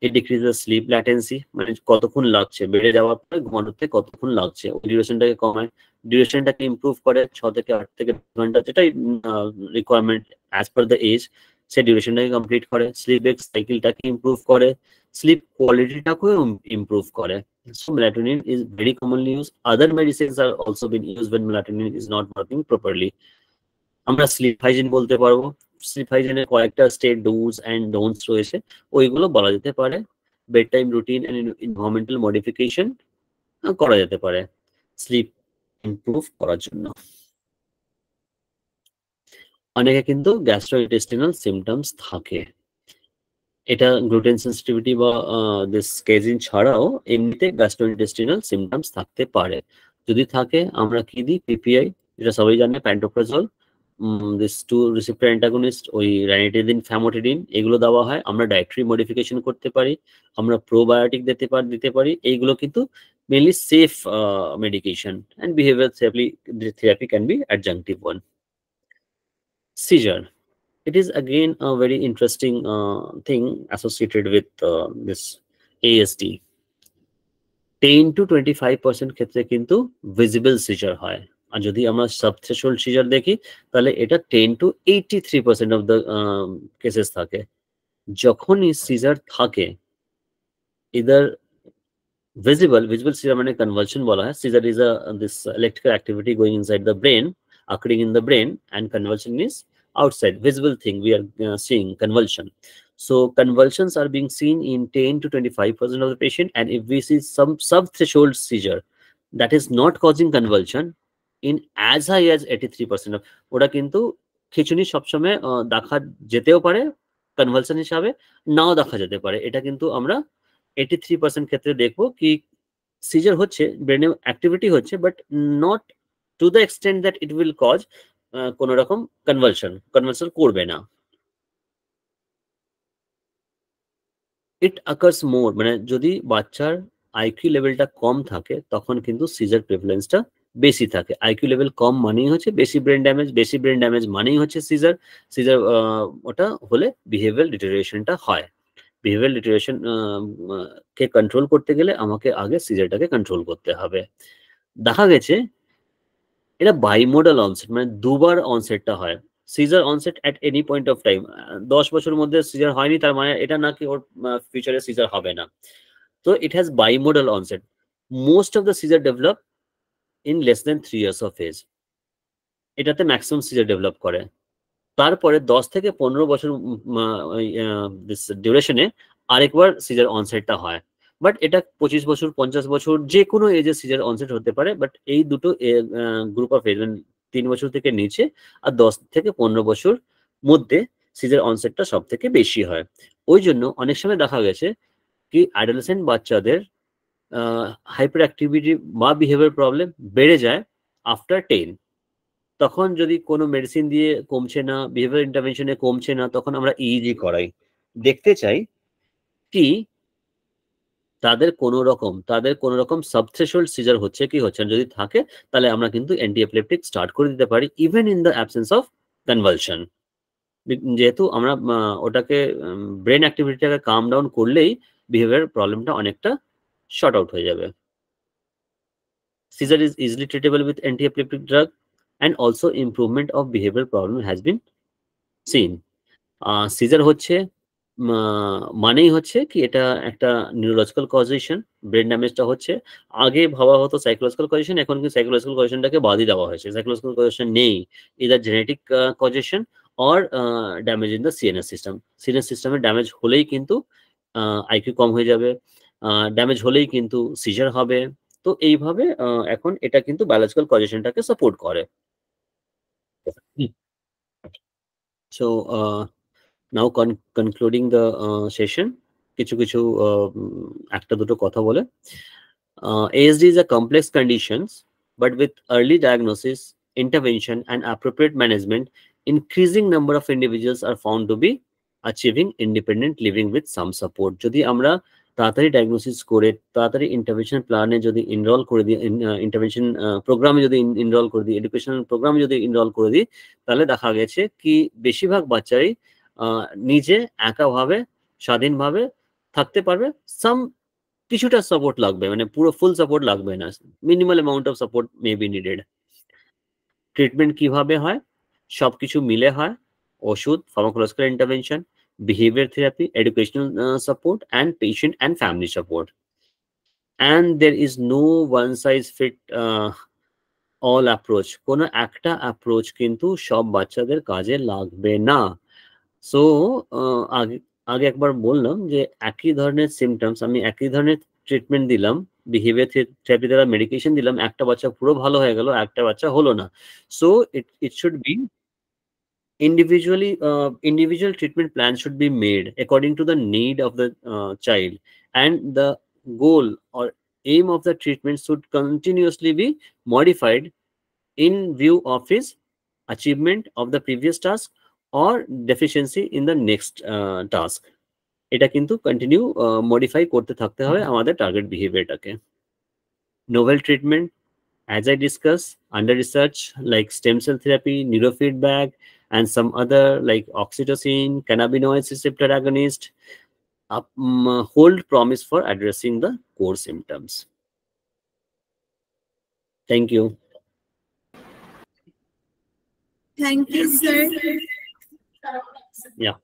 It decreases sleep latency, মানে কতক্ষণ লাগছে বেডে যাওয়ার পরে ঘুমানোতে কতক্ষণ লাগছে, ওই ডিউরেশনটাকে কমায়, ডিউরেশনটাকে ইমপ্রুভ করে 6 থেকে 8 থেকে 10 ঘন্টা, যেটাই requirement as per the age, say ডিউরেশনটাকে কমপ্লিট করে, স্লিপ সাইকেলটাকে ইমপ্রুভ করে, স্লিপ কোয়ালিটিটাকেও ইমপ্রুভ করে। So melatonin is very commonly used. Other medicines are also being used when melatonin is not working properly. আমরা স্লিপ হাইজিন বলতে পারবো। Slip হাইজিনের কয়েকটা স্টেট ডুজ অ্যান্ড ডোন্টস রয়েছে, ওইগুলো বলা যেতে পারে। Bed time routine and environmental modification করা যেতে পারে স্লিপ ইমপ্রুভ করার জন্য। অনেকে কিন্তু গ্যাস্ট্রোইন্টেস্টিনাল সিমটমস থাকে, এটা গ্লুটেন সেন্সিটিভিটি বা দিস কেজিন ছাড়াও এমনিতে গ্যাস্ট্রোইন্টেস্টিনাল সিমটমস থাকতে পারে। যদি থাকে আমরা কি দিই, পিপিআই, যেটা সবাই জানে, প্যান্টোপ্রাজল, this 2 receptor antagonist, ওই ranitidine, famotidine, এগুলো দেওয়া হয়। আমরা ডায়েটরি মডিফিকেশন করতে পারি, আমরা প্রোবায়োটিক দিতে পারি। এইগুলো কিন্তু mainly safe medication, and behavioral therapy can be adjunctive one. Seizure, it is again a very interesting thing associated with this ASD. 10 to 25% ক্ষেত্রে কিন্তু ভিজিবল সিজার হয়, আর যদি আমরা সাবথ্রেশোল্ড সিজার দেখি তাহলে এটা 10 to 83% অফ দ্য কেসেস থাকে। যখনই সিজার থাকে, ইদার ভিজিবল সিজার মানে কনভালশন বলা হয়। Seizure is this electrical activity going inside the brain, occurring in the brain, and convulsion is outside visible thing we are seeing convulsion. So convulsions are being seen in 10 to 25% of the patient, and if we see some sub-threshold seizure that is not causing convulsion in as high as 83% of ওটা কিন্তু খিচুনি সবসময় দেখা যেতেও পারে convulsion হিসাবে, নাও দেখা যেতে পারে। এটা কিন্তু আমরা 83% ক্ষেত্রে দেখবো কি সিজার হচ্ছে, ব্রেনে অ্যাক্টিভিটি হচ্ছে, but not to the extent that it will cause কোনো রকম কনভালশন করবে না। ইট আকার্স মোর, মানে যদি বাচ্চার আইকিউ লেভেলটা কম থাকে তখন কিন্তু সিজার প্রেভালেন্সটা বেশি থাকে। আইকিউ লেভেল কম মানেই হচ্ছে বেশি ব্রেন ড্যামেজ, বেশি ব্রেন ড্যামেজ মানেই হচ্ছে সিজার। সিজার ওটা হলে বিহেভিয়ারাল ডিটেরিওরেশনটা হয়। বিহেভিয়ারাল ডিটেরিওরেশন কে কন্ট্রোল করতে গেলে আমাকে আগে সিজারটাকে কন্ট্রোল করতে হবে। দেখা গেছে এটা বাইমোডাল অনসেট, মানে দুবার অনসেটটা হয়। Seizure onset at any point of time, 10 বছরের মধ্যে সিজার হয়নি তার মানে এটা না কি ওর ফিউচারে সিজার হবে না। তো it has bimodal onset. Most of the seizure develop in less than 3 years of age, এটাতে ম্যাক্সিমাম সিজার ডেভেলপ করে। তারপরে 10 থেকে 15 বছর ডিউরেশনে আরেকবার সিজার অনসেটটা হয়। বাট এটা 25 বছর 50 বছর যে কোনো এজে সিজার অনসেট হতে পারে। বাট এই দুটো গ্রুপ অফ এজ, 3 বছর থেকে নিচে আর 10 থেকে 15 বছর মধ্যে সিজার অনসেটটা সব থেকে বেশি হয়। ওই জন্য অনেক সময় দেখা গেছে কি অ্যাডোলেসেন্ট বাচ্চাদের হাইপার অ্যাক্টিভিটি বা বিহেভিয়ার প্রবলেম বেড়ে যায় আফটার 10। তখন যদি কোনো মেডিসিন দিয়ে কমছে না, বিহেভিয়ার ইন্টারভেনশনে কমছে না, তখন আমরা ইইজি করাই, দেখতে চাই কি তাদের কোনো রকম সাবথ্রেশোল্ড সিজার হচ্ছে কি হচ্ছে না। যদি থাকে তাহলে আমরা কিন্তু অ্যান্টি এপিলেপটিক স্টার্ট করে দিতে পারি even in the absence of convulsion. যেহেতু আমরা ওটাকে ব্রেন অ্যাক্টিভিটিটাকে কাম ডাউন করলেই বিহেভিয়ার প্রবলেমটা অনেকটা শর্ট আউট হয়ে যাবে। Seizure is easily treatable with anti epileptic drug and also improvement of behavioral problem has been seen. Seizure হচ্ছে মানেই হচ্ছে কি এটা একটা নিউরোলজিক্যাল কজেশন, ব্রেন ড্যামেজটা হচ্ছে। আগে ভাবা হতো সাইকোলজিক্যাল কজেশন, এখন কিন্তু সাইকোলজিক্যাল কজেশনটাকে বাদই দেওয়া হয়েছে। সাইকোলজিক্যাল কজেশন নেই, either genetic causation or damage in the CNS system. CNS সিস্টেমে ড্যামেজ হলেই কিন্তু আইকিউ কম হয়ে যাবে, ড্যামেজ হলেই কিন্তু সিজার হবে। তো এইভাবে এখন এটা কিন্তু বায়োলজিক্যাল কজেশনটাকে সাপোর্ট করে। So now concluding the session, কিছু একটা দুটো কথা বলে। ASD is a complex conditions, but with early diagnosis, intervention and appropriate management, increasing number of individuals are found to be achieving independent living with some support. যদি আমরা তাড়াতাড়ি diagnosis করে তাড়াতাড়ি ইন্টারভেনশন প্ল্যানে যদি এনরোল করে দিই, ইন্টারভেনশন প্রোগ্রামে যদি এনরোল করে দিই, এডুকেশনাল প্রোগ্রামে যদি এনরোল করে দিই, তাহলে দেখা গেছে কি বেশিরভাগ বাচ্চাই নিজে একাভাবে স্বাধীনভাবে থাকতে পারবে। কিছুটা সাপোর্ট লাগবে, মানে পুরো ফুল সাপোর্ট লাগবে না, minimal amount of support may be needed. Treatment কিভাবে হয়? সবকিছু মিলে হয়, ওষুধ, pharmacological intervention, behavior therapy, educational support, and patient and family support. And there is no one size fit all approach. কোনো একটা অ্যাপ্রোচ কিন্তু সব বাচ্চাদের কাজে লাগবে না। সো আগে একবার বললাম যে একই ধরনের সিমটমস, আমি একই ধরনের ট্রিটমেন্ট দিলাম, বিহেভিয়ার থেরাপি দ্বারা মেডিকেশন দিলাম, একটা বাচ্চা পুরো ভালো হয়ে গেল, একটা বাচ্চা হলো না। So it should be individual treatment plan should be made according to the need of the child, and the goal or aim of the treatment should continuously be modified in view of his achievement of the previous task or deficiency in the next task. এটা কিন্তু continue modify করতে থাকতে হবে আমাদের target বিহেভিয়ারটাকে। Novel treatment, as I discussed, under research like stem cell therapy, neurofeedback, and some other like oxytocin, cannabinoid receptor agonist, hold promise for addressing the core symptoms. Thank you. Thank you, sir. Yeah.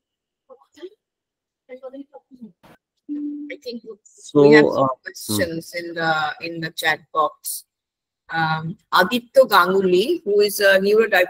I think So, we have some questions in the chat box. Aditya Ganguly, who is a neurodivergent